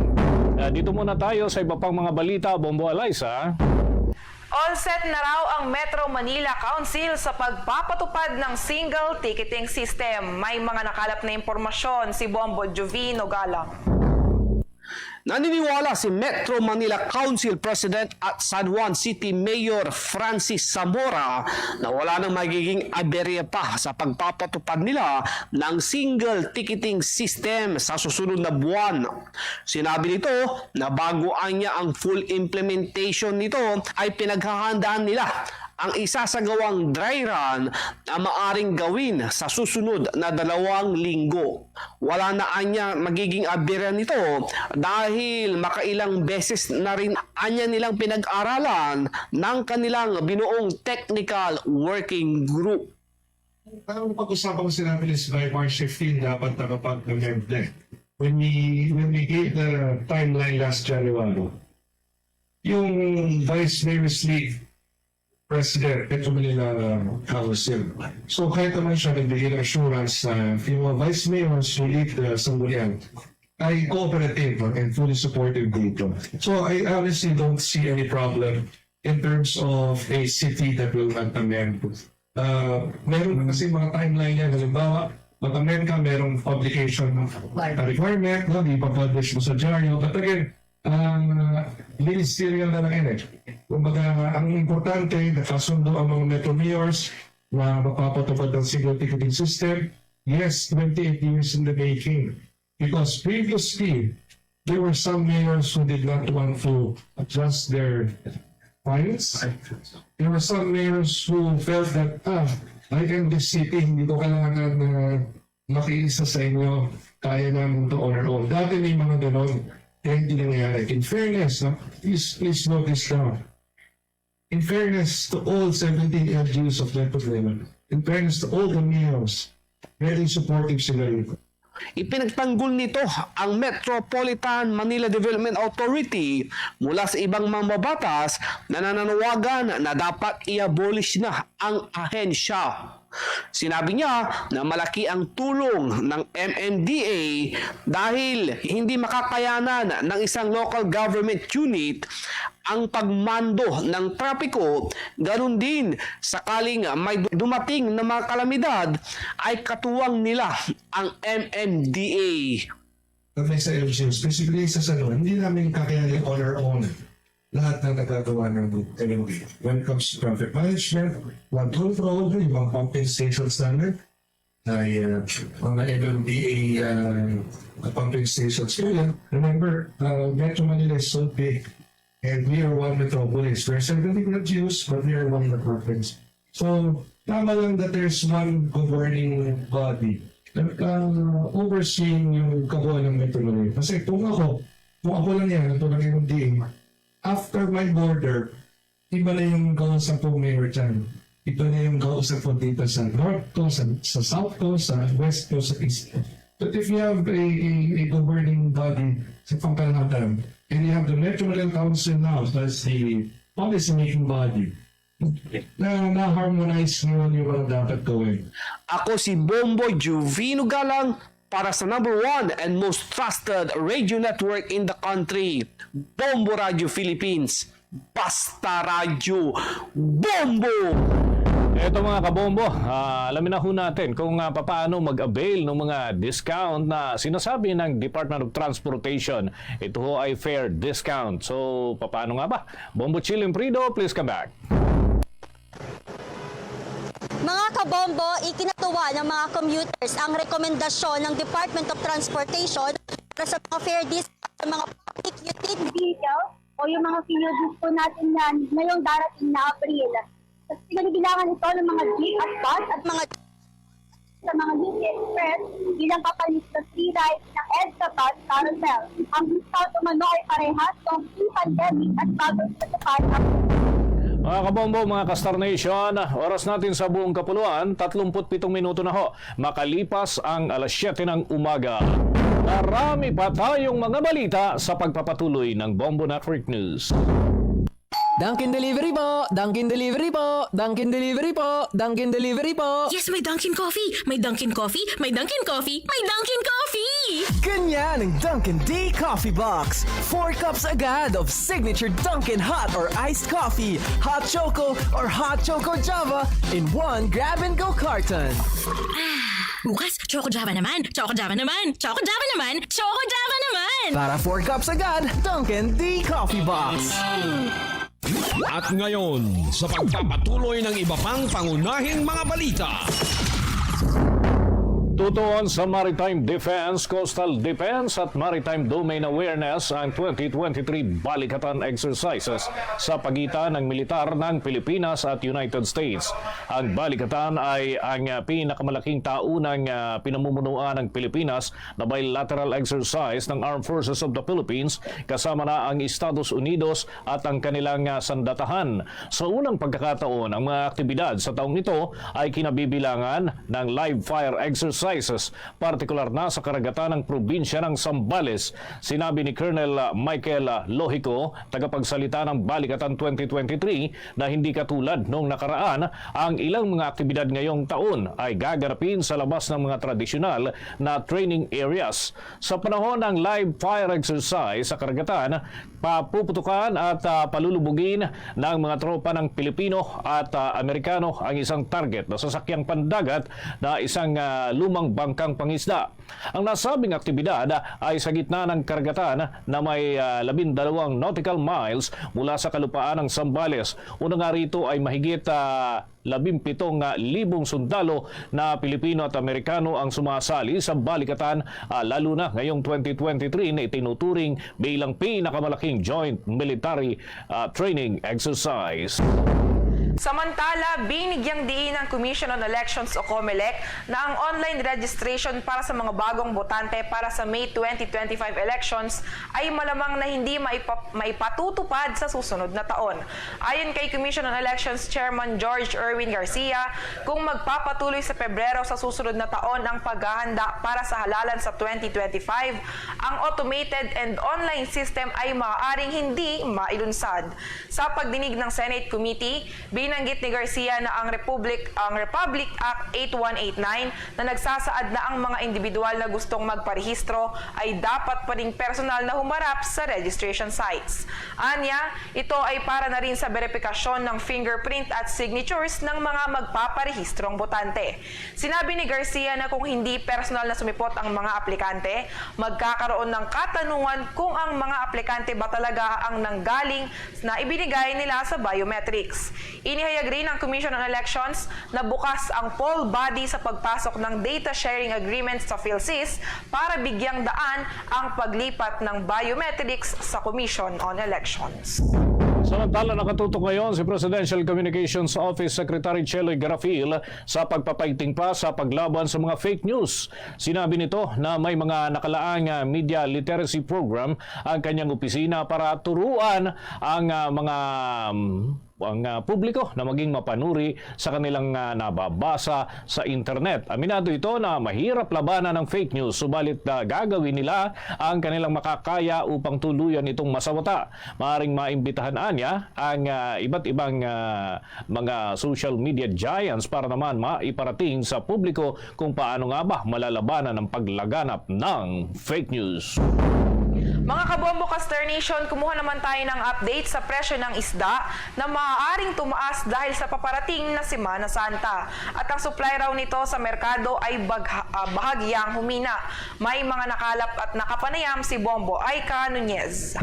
Dito muna tayo sa iba pang mga balita, Bombo Eliza. All set na raw ang Metro Manila Council sa pagpapatupad ng single ticketing system. May mga nakalap na impormasyon si Bombo Jovino Galang. Naniniwala si Metro Manila Council President at San Juan City Mayor Francis Zamora na wala nang magiging aberya pa sa pagpapatupad nila ng single ticketing system sa susunod na buwan. Sinabi nito na baguan niya ang full implementation nito ay pinaghahandaan nila ang isasagawang dry run na maaring gawin sa susunod na 2 linggo. Wala na anya magiging aberya nito dahil makailang beses na rin anya nilang pinag-aralan ng kanilang binuong technical working group. Parang pag-usapan ko sinabi is by March 15 dapat nakapag-amend. When we gave the timeline last January, yung Vice Mayor's League President, Metro Manila Council. So kahit naman siya nagbigay ng assurance na yung mga Vice Mayors who lead the Sangguniang ay cooperative and fully supportive dito. So I honestly don't see any problem in terms of a city that will not amend. Meron kasi mga timeline yan. Halimbawa, mag-amend ka, merong publication requirement, no? Ipapublish mo sa dyaryo. But again, ministerial na lang yun eh. Kumbaga, ang importante, nakasundo ang mga Metro Mayors na mapapatupad ng single ticketing system. Yes, 28 years in the making. Because previously, there were some mayors who did not want to adjust their fines. There were some mayors who felt that, I am this city, hindi ko kailangan na makiisa sa inyo, kaya namin to on our own. Dati may mga ganon, kaya hindi nangyayari. In fairness, please note this down. In fairness to all 17 LGUs of Metro Manila, in fairness to all the mayors, very supportive sila rito. Ipinagtanggol nito ang Metropolitan Manila Development Authority mula sa ibang mambabatas na nananawagan na dapat i-abolish na ang ahensya. Sinabi niya na malaki ang tulong ng MMDA dahil hindi makakayanan ng isang local government unit ang pagmando ng trapiko. Ganun din, sakaling may dumating na mga kalamidad, ay katuwang nila ang MMDA. Kami sa LGUs, specifically sa San Juan, hindi namin kakayanin on our own lahat ng nagagawa ng MMDA. When it comes to traffic management, flood control, yung mga pumping station standard, ay mga MMDA pumping stations. Remember, Metro Manila is so big. And we are one metropolis. We're 17 LGUs, but we are one metropolis. So, tama lang that there's one governing body na overseeing yung kabuuan ng Metro Manila. Kasi kung ako lang yan, ito lang yung DA, after my border, iba na yung kausap ko mayor dyan. Iba na yung kausap ko dito sa north ko, sa south ko, sa west ko, sa east ko. But if you have a governing body sa pangkalahatan, and you have the Metro Manila Council now as the policy-making body, na-harmonize ngayon yung mga dapat gawin. Ako si Bomboy Juvino Galang para sa #1 and most trusted radio network in the country, Bombo Radio Philippines. Basta Radio Bombo! Ito mga kabombo, alamin na ho natin kung paano mag-avail ng mga discount na sinasabi ng Department of Transportation. Ito ho ay fair discount. So, paano nga ba? Bombo Chilling Prido, please come back. Mga kabombo, ikinatuwa ng mga commuters ang rekomendasyon ng Department of Transportation para sa mga fair discount sa mga public utility vehicles o yung mga sinudus po natin na ngayong darating na April. At pinagbilangan ito ng mga jeep at bus at mga sa mga UP Express bilang kapalit sa free rides ng EDSA bus carousel. Ang discount umano ay parehas ng pre-pandemic at bagong patupad ang Mga kabombo, mga Kastar Nation, oras natin sa buong kapuluan, 37 minuto na ho. Makalipas ang 7 ng umaga. Marami pa tayong mga balita sa pagpapatuloy ng Bombo Network News. Dunkin' Delivery po! Dunkin' Delivery po! Dunkin' Delivery po! Dunkin' Delivery po! Yes, may Dunkin' Coffee! May Dunkin' Coffee! May Dunkin' Coffee! May Dunkin' Coffee! Ganyan ang Dunkin' D Coffee Box! 4 cups agad of signature Dunkin' hot or iced coffee, hot choco or hot choco java in one grab-and-go carton. Bukas, Choco Java naman. Choco Java naman. Choco Java naman. Choco Java naman. Para 4 cups agad, Dunkin' D Coffee Box. At ngayon, sa pagpapatuloy ng iba pang pangunahing mga balita. Tutuon sa Maritime Defense, Coastal Defense at Maritime Domain Awareness ang 2023 Balikatan Exercises sa pagitan ng militar ng Pilipinas at United States. Ang Balikatan ay ang pinakamalaking taunang pinamumunuan ng Pilipinas na bilateral exercise ng Armed Forces of the Philippines kasama na ang Estados Unidos at ang kanilang sandatahan. Sa unang pagkakataon, ang mga aktibidad sa taong ito ay kinabibilangan ng live fire exercise, partikular na sa karagatan ng probinsya ng Zambales. Sinabi ni Colonel Michael Lohico, tagapagsalita ng Balikatan 2023, na hindi katulad noong nakaraan, ang ilang mga aktibidad ngayong taon ay gaganapin sa labas ng mga tradisyonal na training areas. Sa panahon ng live fire exercise sa karagatan, papuputukan at palulubugin ng mga tropa ng Pilipino at Amerikano ang isang target na sasakyang pandagat na isang lumang bangkang pangisda. Ang nasabing aktibidad ay sa gitna ng karagatan na may 12 nautical miles mula sa kalupaan ng Zambales. Una nga rito ay mahigit 17,000 sundalo na Pilipino at Amerikano ang sumasali sa Balikatan, lalo na ngayong 2023 na itinuturing bilang pinakamalaking joint military training exercise. Samantala, binigyang diin ng Commission on Elections o COMELEC na ang online registration para sa mga bagong botante para sa May 2025 elections ay malamang na hindi maipatutupad sa susunod na taon. Ayon kay Commission on Elections Chairman George Erwin Garcia, kung magpapatuloy sa Pebrero sa susunod na taon ang paghahanda para sa halalan sa 2025, ang automated and online system ay maaaring hindi mailunsad. Sa pagdinig ng Senate Committee, binanggit ni Garcia na ang Republic Act 8189 na nagsasaad na ang mga individual na gustong magparehistro ay dapat pa ring personal na humarap sa registration sites. Anya, ito ay para na rin sa verifikasyon ng fingerprint at signatures ng mga magpaparehistrong botante. Sinabi ni Garcia na kung hindi personal na sumipot ang mga aplikante, magkakaroon ng katanungan kung ang mga aplikante ba talaga ang nanggaling na ibinigay nila sa biometrics. Inihayag rin ng Commission on Elections na bukas ang poll body sa pagpasok ng data sharing agreements sa PhilSys para bigyang daan ang paglipat ng biometrics sa Commission on Elections. Samantala, nakatutok ngayon si Presidential Communications Office Secretary Cheloy Garafil sa pagpapaiting pa sa paglaban sa mga fake news. Sinabi nito na may mga nakalaang media literacy program ang kanyang opisina para turuan ang publiko na maging mapanuri sa kanilang nababasa sa internet. Aminado ito na mahirap labanan ng fake news, subalit gagawin nila ang kanilang makakaya upang tuluyan itong masawata. Maaring maimbitahan niya ang iba't ibang mga social media giants para naman maiparating sa publiko kung paano nga ba malalabanan ang paglaganap ng fake news. Mga kabombo Star Nation, kumuha naman tayo ng update sa presyo ng isda na maaaring tumaas dahil sa paparating na Semana Santa. At ang supply raw nito sa merkado ay bahagyang humina. May mga nakalap at nakapanayam si Bombo Aika Nunez.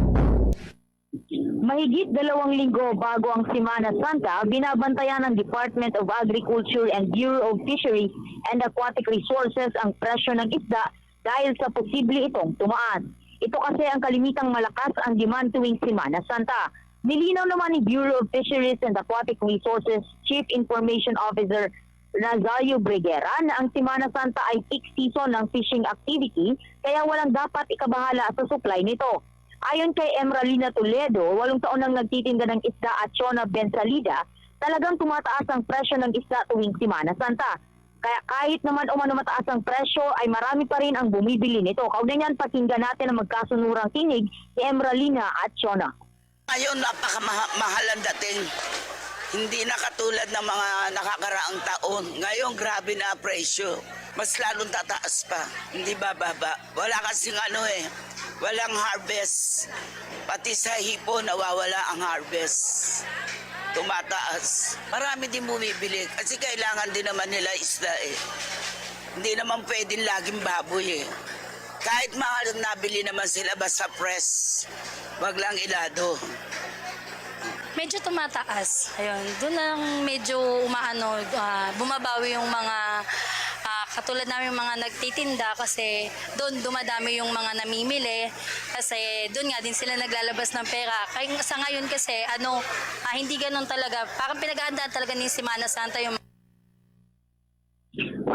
Mahigit 2 linggo bago ang Semana Santa, binabantayan ng Department of Agriculture and Bureau of Fisheries and Aquatic Resources ang presyo ng isda dahil sa posible itong tumaas. Ito kasi ang kalimitang malakas ang demand tuwing Semana Santa. Nilinaw naman ni Bureau of Fisheries and Aquatic Resources Chief Information Officer Nazario Breguera na ang Semana Santa ay peak season ng fishing activity kaya walang dapat ikabahala sa supply nito. Ayon kay Emralina Toledo, 8 taon nang nagtitinda ng isda at Chona Bensalida, talagang tumataas ang presyo ng isda tuwing Semana Santa. Kaya kahit naman umano mataas ang presyo ay marami pa rin ang bumibili nito. Kaugnay niyan, pakinggan natin ang magkasunurang tinig ni Emralina at Chona. Ngayon napakamahal ang dating. Hindi na katulad ng mga nakakaraang taon. Ngayon grabe na ang presyo. Mas lalong tataas pa. Hindi bababa. Wala kasing walang harvest. Pati sa hipo nawawala ang harvest. Tumataas. Marami din bumibili kasi kailangan din naman nila isda Hindi naman pwedeng laging baboy eh. Kahit mahal nabili naman sila basta press, wag lang ilado. Medyo tumataas. Ayun, doon lang medyo bumabawi yung mga katulad namin mga nagtitinda kasi doon dumadami yung mga namimili kasi doon nga din sila naglalabas ng pera. Kaya sa ngayon kasi hindi ganun talaga. Parang pinaghahandaan talaga ni Semana Santa yung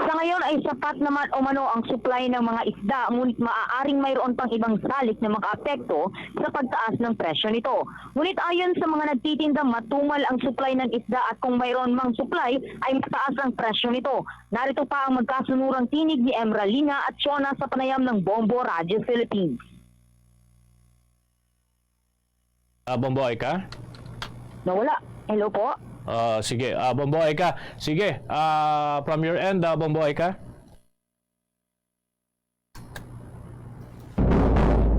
Sa ngayon ay sapat naman umano ang supply ng mga isda, ngunit maaaring mayroon pang ibang salik na makaapekto sa pagtaas ng presyo nito. Ngunit ayon sa mga nagtitinda, matumal ang supply ng isda at kung mayroon mang supply ay mataas ang presyo nito. Narito pa ang magkasunurang tinig ni Emralina at Shona sa panayam ng Bombo Radio Philippines. Bomboy ka? Nawala. Hello po. Sige, Bomboy ka. Sige, from your end, Bomboy ka.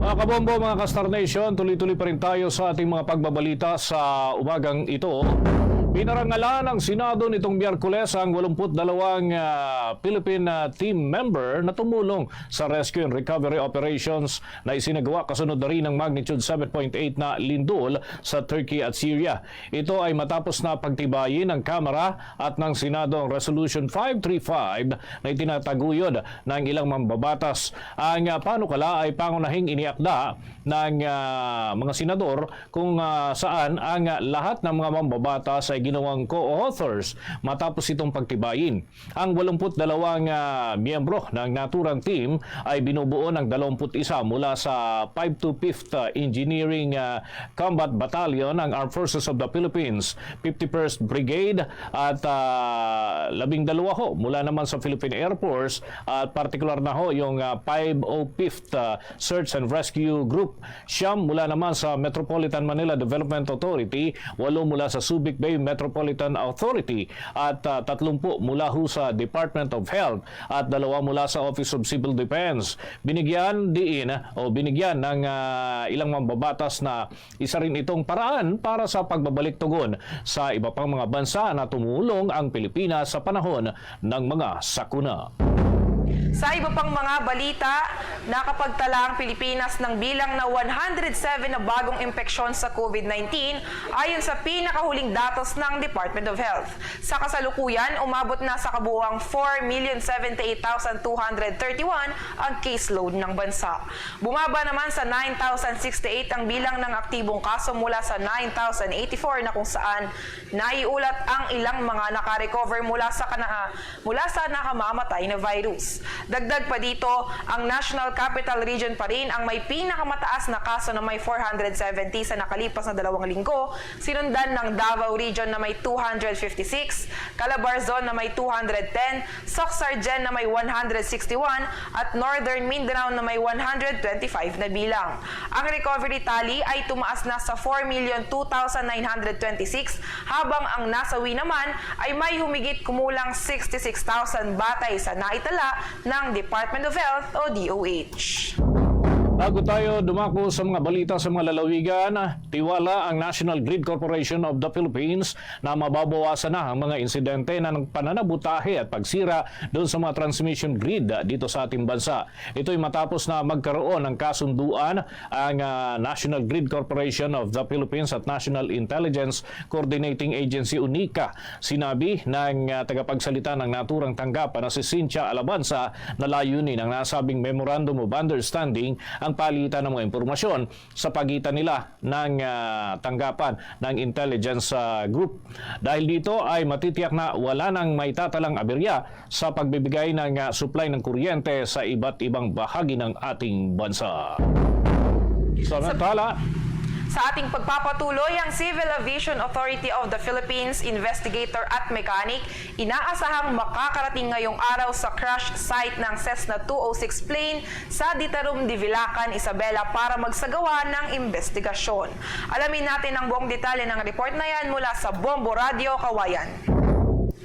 Mga kabombo, mga Kastar Nation, tuloy-tuloy pa rin tayo sa ating mga pagbabalita sa umagang ito. Pinarangalan ng Senado nitong Miyerkules ang 82 Philippine team member na tumulong sa rescue and recovery operations na isinagawa kasunod na rin ng magnitude 7.8 na lindol sa Turkey at Syria. Ito ay matapos na pagtibayin ng Kamara at ng Senado ang Resolution 535 na itinataguyod ng ilang mambabatas. Ang panukala ay pangunahing iniakda ng mga senador kung saan ang lahat ng mga mambabatas ay ginawang co-authors matapos itong pagtibayin. Ang 82 miyembro ng naturang team ay binubuo ng 21 mula sa 525th Engineering Combat Battalion ng Armed Forces of the Philippines, 51st Brigade at 12 mula naman sa Philippine Air Force at partikular na yung 505th Search and Rescue Group, 9 mula naman sa Metropolitan Manila Development Authority, 8 mula sa Subic Bay Metropolitan Authority at 30 mula sa Department of Health at 2 mula sa Office of Civil Defense. Binigyan ng ilang mambabatas na isa rin itong paraan para sa pagbabalik tugon sa iba pang mga bansa na tumulong ang Pilipinas sa panahon ng mga sakuna. Sa iba pang mga balita, nakapagtala ang Pilipinas ng bilang na 107 na bagong impeksyon sa COVID-19 ayon sa pinakahuling datos ng Department of Health. Sa kasalukuyan, umabot na sa kabuuang 4,078,231 ang caseload ng bansa. Bumaba naman sa 9,068 ang bilang ng aktibong kaso mula sa 9,084 na kung saan naiulat ang ilang mga nakarecover mula sa nakamamatay na virus. Dagdag pa dito, ang National Capital Region pa rin ang may pinakamataas na kaso na may 470 sa nakalipas na 2 linggo, sinundan ng Davao Region na may 256, Calabarzon na may 210, Soc-Sargen na may 161 at Northern Mindanao na may 125 na bilang. Ang recovery tally ay tumaas na sa 4,02,926 habang ang nasawi naman ay may humigit kumulang 66,000 batay sa naitala ng Department of Health o DOH. Bago tayo dumako sa mga balita sa mga lalawigan, tiwala ang National Grid Corporation of the Philippines na mababawasan na ang mga insidente na ng pananabutahe at pagsira doon sa mga transmission grid dito sa ating bansa. Ito'y matapos na magkaroon ng kasunduan ang National Grid Corporation of the Philippines at National Intelligence Coordinating Agency UNICA. Sinabi ng tagapagsalita ng naturang tanggapan na si Cynthia Alabanza na layunin ng nasabing Memorandum of Understanding ang palitan ng mga impormasyon sa pagitan nila ng tanggapan ng intelligence group. Dahil dito ay matitiyak na wala nang maitatalang aberya sa pagbibigay ng supply ng kuryente sa iba't ibang bahagi ng ating bansa. Samantala, sa ating pagpapatuloy, ang Civil Aviation Authority of the Philippines investigator at mechanic inaasahang makakarating ngayong araw sa crash site ng Cessna 206 plane sa Ditarum, Divilacan, Isabela para magsagawa ng investigasyon. Alamin natin ang buong detalye ng report na yan mula sa Bombo Radio, Kawayan.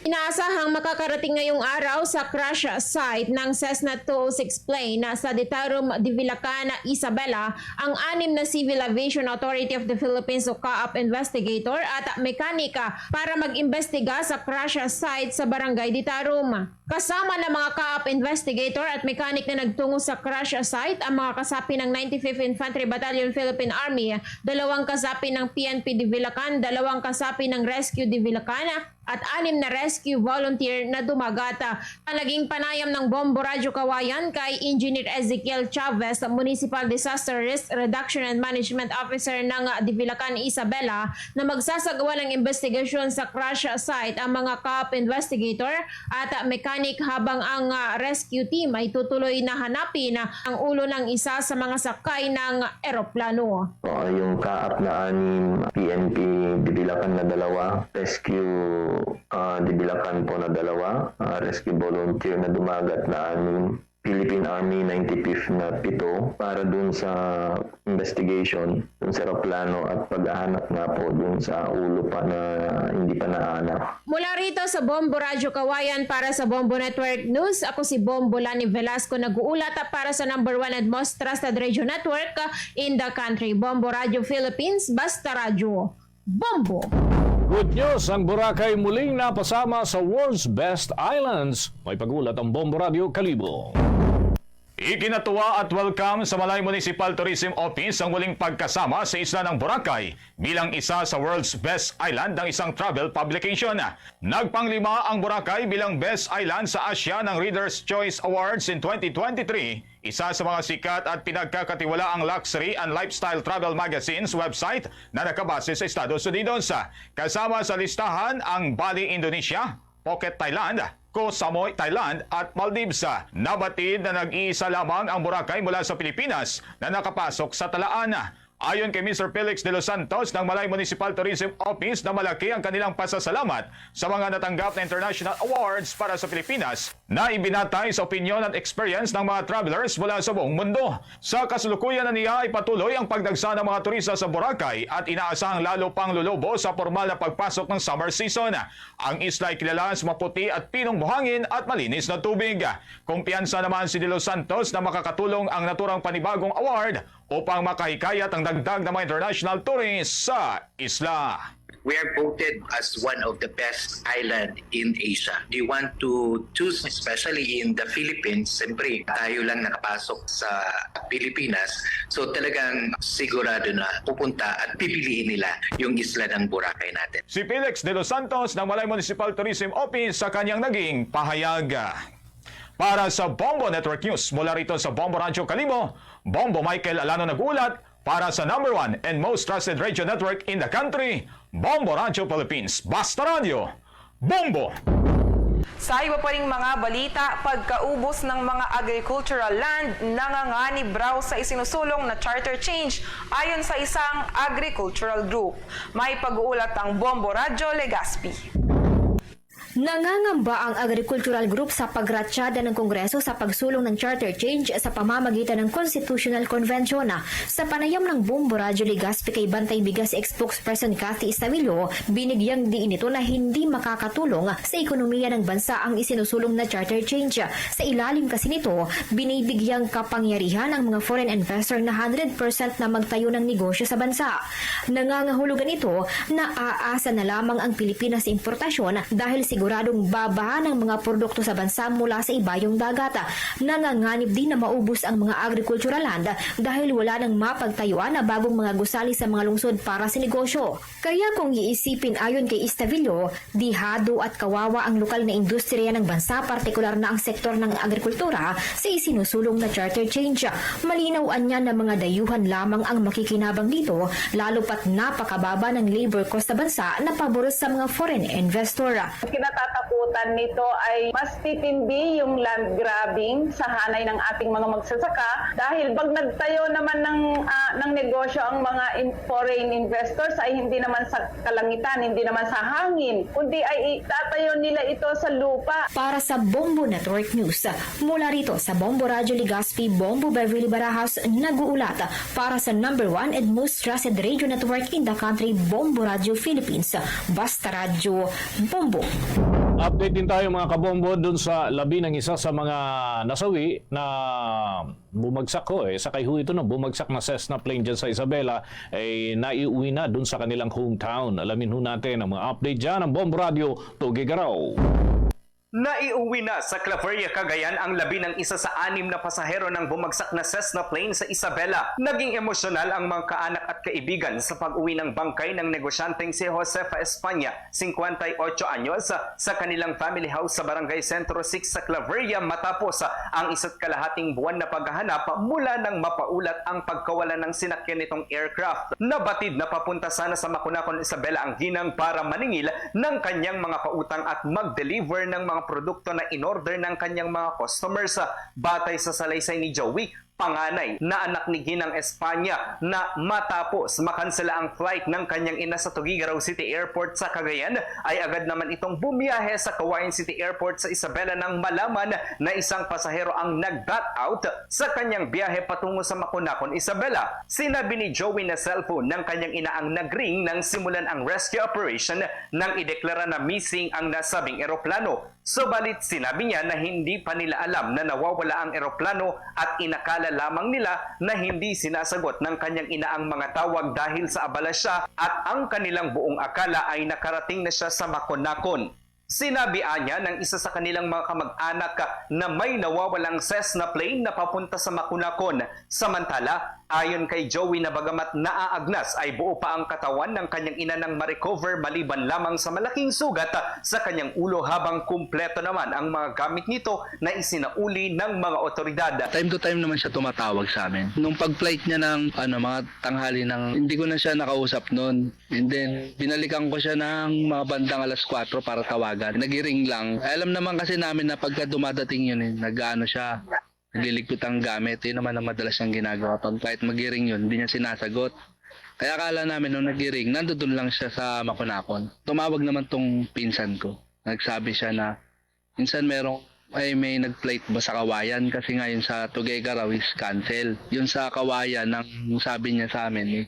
Inaasahang makakarating ngayong araw sa crash site ng Cessna 206 plane sa Ditarum de Villacan, Isabela ang 6 na Civil Aviation Authority of the Philippines o CAAP investigator at mekanika para mag-imbestiga sa crash site sa Barangay Ditarum. Kasama ng mga CAAP investigator at mekanik na nagtungo sa crash site ang mga kasapi ng 95th Infantry Battalion Philippine Army, 2 kasapi ng PNP de Villacan, 2 kasapi ng Rescue de Villacan at 6 na rescue volunteer na dumagata. Naging panayam ng Bombo Radyo Kawayan kay Engineer Ezekiel Chavez, Municipal Disaster Risk Reduction and Management Officer ng de Villacan, Isabela, na magsasagawa ng investigasyon sa crash site ang mga CAAP investigator at mechanic habang ang rescue team ay tutuloy na hanapin ang ulo ng isa sa mga sakay ng eroplano. Yung CAAP na 6, PNP de Villacan na 2, rescue de Villacan po na 2, rescue volunteer na dumagat na 6, Philippine Army 95th na 7 para dun sa investigation dun sa aeroplano at paghahanap nga po dun sa ulo pa na hindi pa nahanap. Mula rito sa Bombo Radyo Kawayan para sa Bombo Network News, ako si Bombo Lani Velasco nag-uulat para sa number 1 and most trusted radio network in the country. Bombo Radyo Philippines, basta radyo. Bombo! Good news, ang Boracay muling napasama sa World's Best Islands. May pagulat ang Bombo Radio Kalibo. Ikinatuwa at welcome sa Malay Municipal Tourism Office ang muling pagkasama sa isla ng Boracay bilang isa sa World's Best Island ng isang travel publication. Nagpanglima ang Boracay bilang Best Island sa Asia ng Reader's Choice Awards in 2023, isa sa mga sikat at pinagkakatiwalaang luxury and lifestyle travel magazines website na nakabase sa Estados Unidos. Kasama sa listahan ang Bali, Indonesia, Phuket, Thailand, Koh Samui, Thailand at Maldives. Nabatid na nag-iisa lamang ang Boracay mula sa Pilipinas na nakapasok sa talaan. Ayon kay Mr. Felix de los Santos ng Malay Municipal Tourism Office na malaki ang kanilang pasasalamat sa mga natanggap na international awards para sa Pilipinas na ibinatay sa opinyon at experience ng mga travelers mula sa buong mundo. Sa kasulukuyan na niya ay patuloy ang pagdagsa ng mga turista sa Boracay at inaasahang lalo pang lulubo sa formal na pagpasok ng summer season. Ang isla ay kilala sa maputi at pinong buhangin at malinis na tubig. Kumpiyansa naman si de los Santos na makakatulong ang naturang panibagong award upang makahikayat ang dagdag na mga international tourists sa isla. We are voted as one of the best island in Asia. Do you want to choose, especially in the Philippines? Siyempre, tayo lang nakapasok sa Pilipinas. So talagang sigurado na pupunta at pipiliin nila yung isla ng Boracay natin. Si Felix de los Santos ng Malay Municipal Tourism Office sa kanyang naging pahayag. Para sa Bombo Network News, mula rito sa Bombo Rancho Kalibo, Bombo Michael Alano nag-uulat para sa number 1 and most trusted radio network in the country, Bombo Rancho Philippines. Basta Radio, Bombo! Sa iba pa ring mga balita, pagkaubos ng mga agricultural land, nanganganib raw sa isinusulong na charter change ayon sa isang agricultural group. May pag-uulat ang Bombo Radyo Legazpi. Nangangamba ang agricultural group sa pagratsyada ng Kongreso sa pagsulong ng charter change sa pamamagitan ng Constitutional Convention. Sa panayam ng Bombo Radyo Legazpi kay Bantay Bigas spokesperson Cathy Istamillo, binigyang diin ito na hindi makakatulong sa ekonomiya ng bansa ang isinusulong na charter change. Sa ilalim kasi nito, binibigyang kapangyarihan ang mga foreign investor na 100% na magtayo ng negosyo sa bansa. Nangangahulugan ito na aasa na lamang ang Pilipinas sa importasyon dahil siguradong babahan ang mga produkto sa bansa mula sa ibayong dagat. Nanganganib din na maubos ang mga agricultural land dahil wala nang mapagtayuan na bagong mga gusali sa mga lungsod para sa negosyo. Kaya kung iisipin ayon kay Istavillo, dihado at kawawa ang lokal na industriya ng bansa, partikular na ang sektor ng agrikultura sa isinusulong na charter change. Malinawan niya na mga dayuhan lamang ang makikinabang dito, lalo pat napakababa ng labor cost sa bansa na pabor sa mga foreign investor. Kinatatakutan nito ay mas titindi yung land grabbing sa hanay ng ating mga magsasaka dahil pag nagtayo naman ng negosyo ang mga foreign investors ay hindi naman sa kalangitan, hindi naman sa hangin, kundi ay itatayo nila ito sa lupa. Para sa Bombo Network News, mula rito sa Bombo Radyo Legazpi, Bombo Beverly Barajas, nag-uulat para sa number 1 and most trusted radio network in the country, Bombo Radio Philippines. Basta Radio, Bombo. Update din tayo mga kabombo dun sa labi ng isa sa mga nasawi na bumagsak sakay ho ito bumagsak na Cessna plane dyan sa Isabela ay naiuwi na dun sa kanilang hometown. Alamin ho natin ang mga update dyan ng Bombo Radio Tugigaraw. Naiuwi na sa Claveria, Cagayan ang labi ng isa sa 6 na pasahero ng bumagsak na Cessna plane sa Isabela. Naging emosyonal ang mga kaanak at kaibigan sa pag-uwi ng bangkay ng negosyanteng si Josefa Espanya, 58 anyos, sa kanilang family house sa Barangay Centro 6 sa Claveria matapos ang 1.5 buwan na paghahanap mula nang mapaulat ang pagkawala ng sinakyan nitong aircraft. Nabatid na papunta sana sa Macunacon, Isabela ang ginang para maningil ng kanyang mga pautang at mag-deliver ng mga produkto na in-order ng kanyang mga customers. Batay sa salaysay ni Joey, panganay na anak ni Ginang Espanya, na matapos makansela ang flight ng kanyang ina sa Tuguegarao City Airport sa Cagayan, ay agad naman itong bumiyahe sa Kawayan City Airport sa Isabela nang malaman na isang pasahero ang nag-bat out sa kanyang biyahe patungo sa Macunacon, Isabela. Sinabi ni Joey na cellphone ng kanyang ina ang nag-ring nang simulan ang rescue operation nang ideklara na missing ang nasabing eroplano. Subalit sinabi niya na hindi pa nila alam na nawawala ang eroplano at inakala lamang nila na hindi sinasagot ng kanyang ina ang mga tawag dahil sa abala siya at ang kanilang buong akala ay nakarating na siya sa Macunacon. Sinabi niya ng isa sa kanilang mga kamag-anak na may nawawalang Cessna plane na papunta sa Macunacon. Samantala, ayon kay Joey na bagamat naaagnas ay buo pa ang katawan ng kanyang ina nang ma-recover maliban lamang sa malaking sugat sa kanyang ulo habang kumpleto naman ang mga gamit nito na isinauli ng mga otoridad. Time to time naman siya tumatawag sa amin. Nung pag-flight niya ng mga tanghali hindi ko na siya nakausap noon. And then, binalikan ko siya ng mga bandang 4:00 para tawagan. Nag-ring lang. Alam naman kasi namin na pagka dumadating yun, nag-ano siya, nagliligpit ang gamit. Yun naman ang madalas siyang ginagawa. Pag kahit mag-ring yun, hindi niya sinasagot. Kaya akala namin nung nag-ring, nandoon lang siya sa Macunacon. Tumawag naman tong pinsan ko. Nagsabi siya na, minsan may nag-flight ba sa Kawayan kasi ngayon sa Tuguegarao is cancel. Yun sa Kawayan, nang sabi niya sa amin,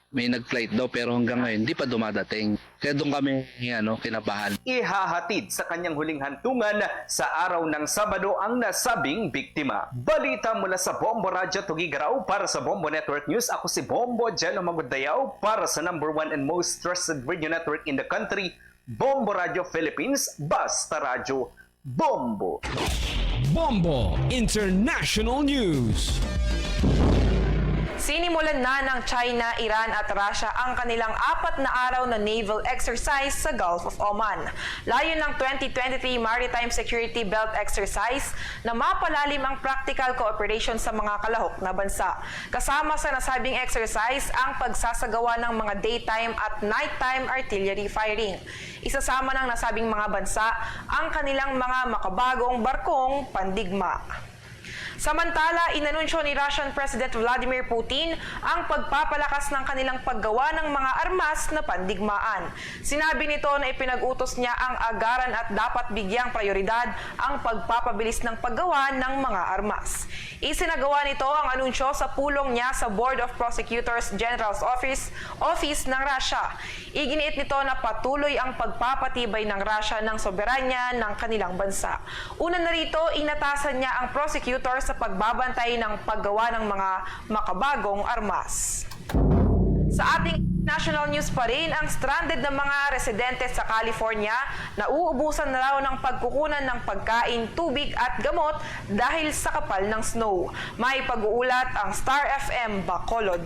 may nag-flight daw pero hanggang ngayon hindi pa dumadating. Kaya doon kami kinabahan. Ihahatid sa kanyang huling hantungan sa araw ng Sabado ang nasabing biktima. Balita mula sa Bombo Radio Tugigaraw para sa Bombo Network News. Ako si Bombo Jello Magudayao para sa #1 and most trusted radio network in the country, Bombo Radio Philippines, Basta Radio Bombo. Bombo International News. Sinimulan na ng China, Iran at Russia ang kanilang 4 na araw na naval exercise sa Gulf of Oman. Layon ng 2023 Maritime Security Belt Exercise na mapalalim ang practical cooperation sa mga kalahok na bansa. Kasama sa nasabing exercise ang pagsasagawa ng mga daytime at nighttime artillery firing. Isasama ng nasabing mga bansa ang kanilang mga makabagong barkong pandigma. Samantala, inanunsyo ni Russian President Vladimir Putin ang pagpapalakas ng kanilang paggawa ng mga armas na pandigmaan. Sinabi nito na ipinag-utos niya ang agaran at dapat bigyang prioridad ang pagpapabilis ng paggawa ng mga armas. Isinagawa nito ang anunsyo sa pulong niya sa Board of Prosecutors General's Office ng Russia. Iginiit nito na patuloy ang pagpapatibay ng Russia ng soberanya ng kanilang bansa. Una na rito, inatasan niya ang prosecutors sa pagbabantay ng paggawa ng mga makabagong armas. Sa ating national news pa rin, ang stranded na mga residente sa California na uubusan na raw ng pagkukunan ng pagkain, tubig at gamot dahil sa kapal ng snow. May pag-uulat ang Star FM Bacolod.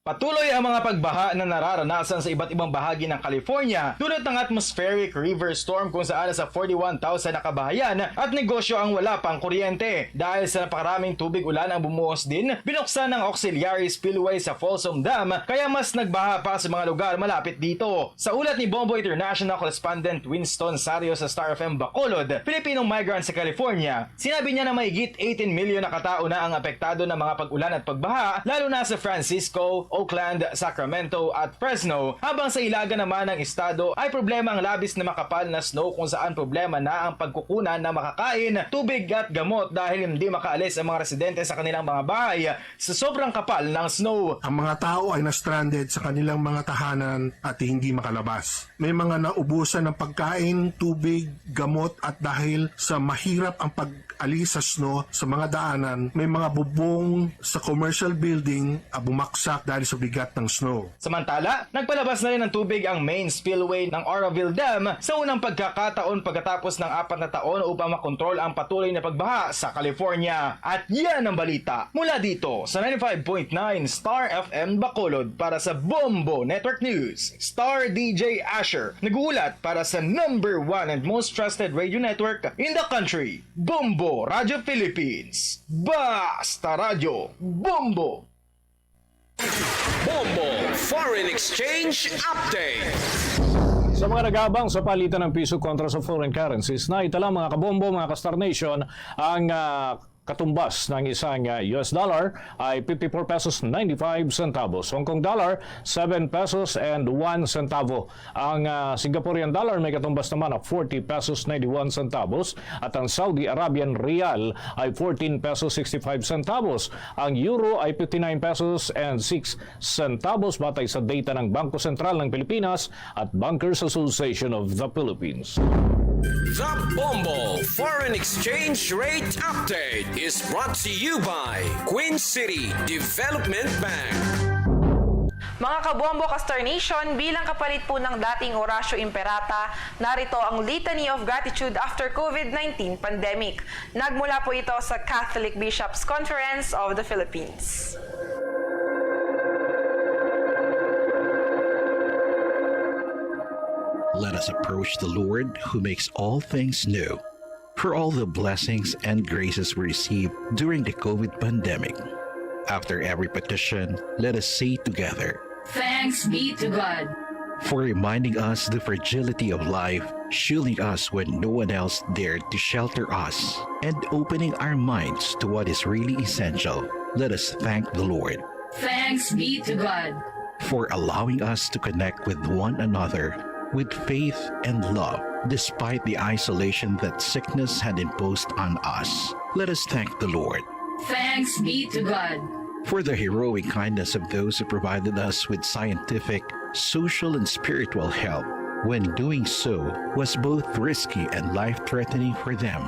Patuloy ang mga pagbaha na nararanasan sa iba't ibang bahagi ng California dulot ng atmospheric river storm kung saan sa 41,000 na kabahayan at negosyo ang wala pang kuryente. Dahil sa napakaraming tubig ulan ang bumuhos din, binuksan ng auxiliary spillway sa Folsom Dam kaya mas nagbaha pa sa mga lugar malapit dito. Sa ulat ni Bombo International Correspondent Winston Sario sa Star FM Bacolod, Filipinong migrant sa California, sinabi niya na mahigit 18 milyon na katao na ang apektado ng mga pag-ulan at pagbaha lalo na sa Francisco, Oakland, Sacramento at Fresno, habang sa ilaga naman ng estado ay problema ang labis na makapal na snow kung saan problema na ang pagkukunan ng makakain, tubig at gamot dahil hindi makaalis ang mga residente sa kanilang mga bahay sa sobrang kapal ng snow. Ang mga tao ay na-stranded sa kanilang mga tahanan at hindi makalabas. May mga naubusan ng pagkain, tubig, gamot at dahil sa mahirap ang pag-alis sa snow sa mga daanan, may mga bubong sa commercial building bumagsak dahil sa bigat ng snow. Samantala, nagpalabas na rin ng tubig ang main spillway ng Oroville Dam sa unang pagkakataon pagkatapos ng 4 na taon upang makontrol ang patuloy na pagbaha sa California. At yan ang balita mula dito sa 95.9 Star FM Bacolod para sa Bombo Network News. Star DJ Asher nagulat para sa #1 and most trusted radio network in the country, Bombo Radio Philippines. Basta Radio Bombo! Bombo Foreign Exchange Update. Sa mga nagabang sa palitan ng piso kontra sa foreign currencies, na itala mga kabombo, mga ka-Star Nation, ang katumbas ng isang US dollar ay 54 pesos 95 centavos. Hong Kong dollar, 7 pesos and 1 centavo. Ang Singaporean dollar may katumbas naman na 40 pesos 91 centavos. At ang Saudi Arabian Rial ay 14 pesos 65 centavos. Ang euro ay 59 pesos and 6 centavos batay sa data ng Bangko Sentral ng Pilipinas at Bankers Association of the Philippines. The Bombo Foreign Exchange Rate Update is brought to you by Queen City Development Bank. Mga kabombo ka-Star Nation, bilang kapalit po ng dating Horacio Imperata, narito ang Litany of Gratitude after COVID-19 pandemic. Nagmula po ito sa Catholic Bishops' Conference of the Philippines. Let us approach the Lord who makes all things new, for all the blessings and graces we received during the COVID pandemic. After every petition, let us say together, Thanks be to God. for reminding us the fragility of life, shielding us when no one else dared to shelter us, and opening our minds to what is really essential. Let us thank the Lord Thanks be to God. for allowing us to connect with one another with faith and love, despite the isolation that sickness had imposed on us. Let us thank the Lord Thanks be to God. for the heroic kindness of those who provided us with scientific, social, and spiritual help, when doing so was both risky and life-threatening for them.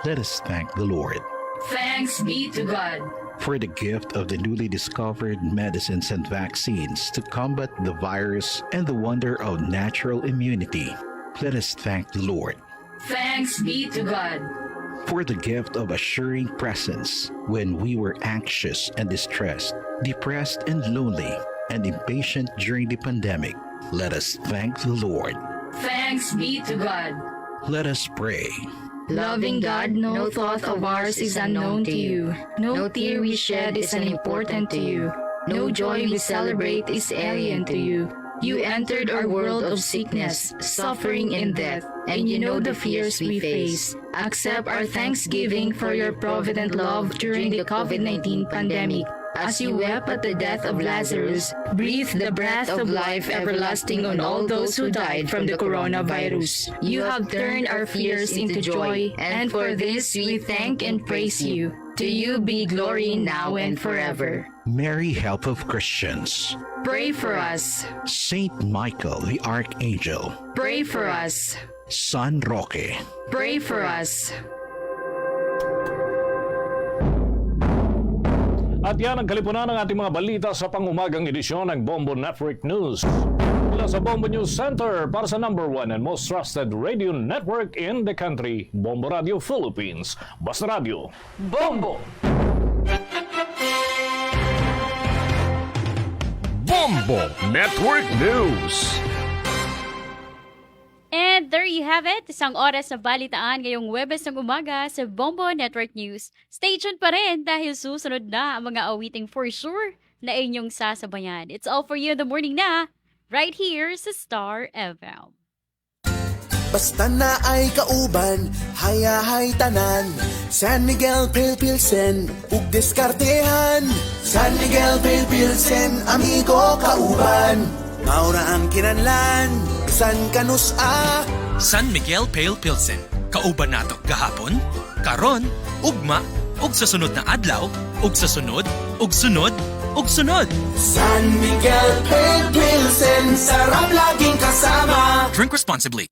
Let us thank the Lord Thanks be to God. for the gift of the newly discovered medicines and vaccines to combat the virus and the wonder of natural immunity. Let us thank the Lord Thanks be to God. for the gift of assuring presence when we were anxious and distressed, depressed and lonely, and impatient during the pandemic. Let us thank the Lord. Thanks be to God. Let us pray. Loving God, no thought of ours is unknown to you. No tear we shed is unimportant to you. No joy we celebrate is alien to you. You entered our world of sickness, suffering, and death, and you know the fears we face. Accept our thanksgiving for your provident love during the COVID-19 pandemic. As you wept at the death of Lazarus, breathe the breath of life everlasting on all those who died from the coronavirus. You have turned our fears into joy, and for this we thank and praise you. To you be glory now and forever. Mary, help of Christians. Pray for us. Saint Michael the Archangel. Pray for us. San Roque. Pray for us. At yan ang kalipunan ng ating mga balita sa pangumagang edisyon ng Bombo Network News. Mula sa Bombo News Center para sa #1 and most trusted radio network in the country, Bombo Radio Philippines. Basta Radio Bombo! Bombo Network News. And there you have it, isang oras na balitaan ngayong Huwebes ng umaga sa Bombo Network News. Stay tuned pa rin dahil susunod na ang mga awiting for sure na inyong sasabayan. It's all for you in the morning na, right here sa Star FM. Basta na ay kauban, hayahay tanan. San Miguel Pale Pilsen, ug diskartehan. San Miguel Pale Pilsen, amigo kauban. Maura ang kinanlan, san kanus-a. San Miguel Pale Pilsen, kauban nato gahapon, karon, ugma, ug sa sunod na adlaw, ug sa sunod, ug sunod, ug sunod. San Miguel Pale Pilsen, sarap laging kasama. Drink responsibly.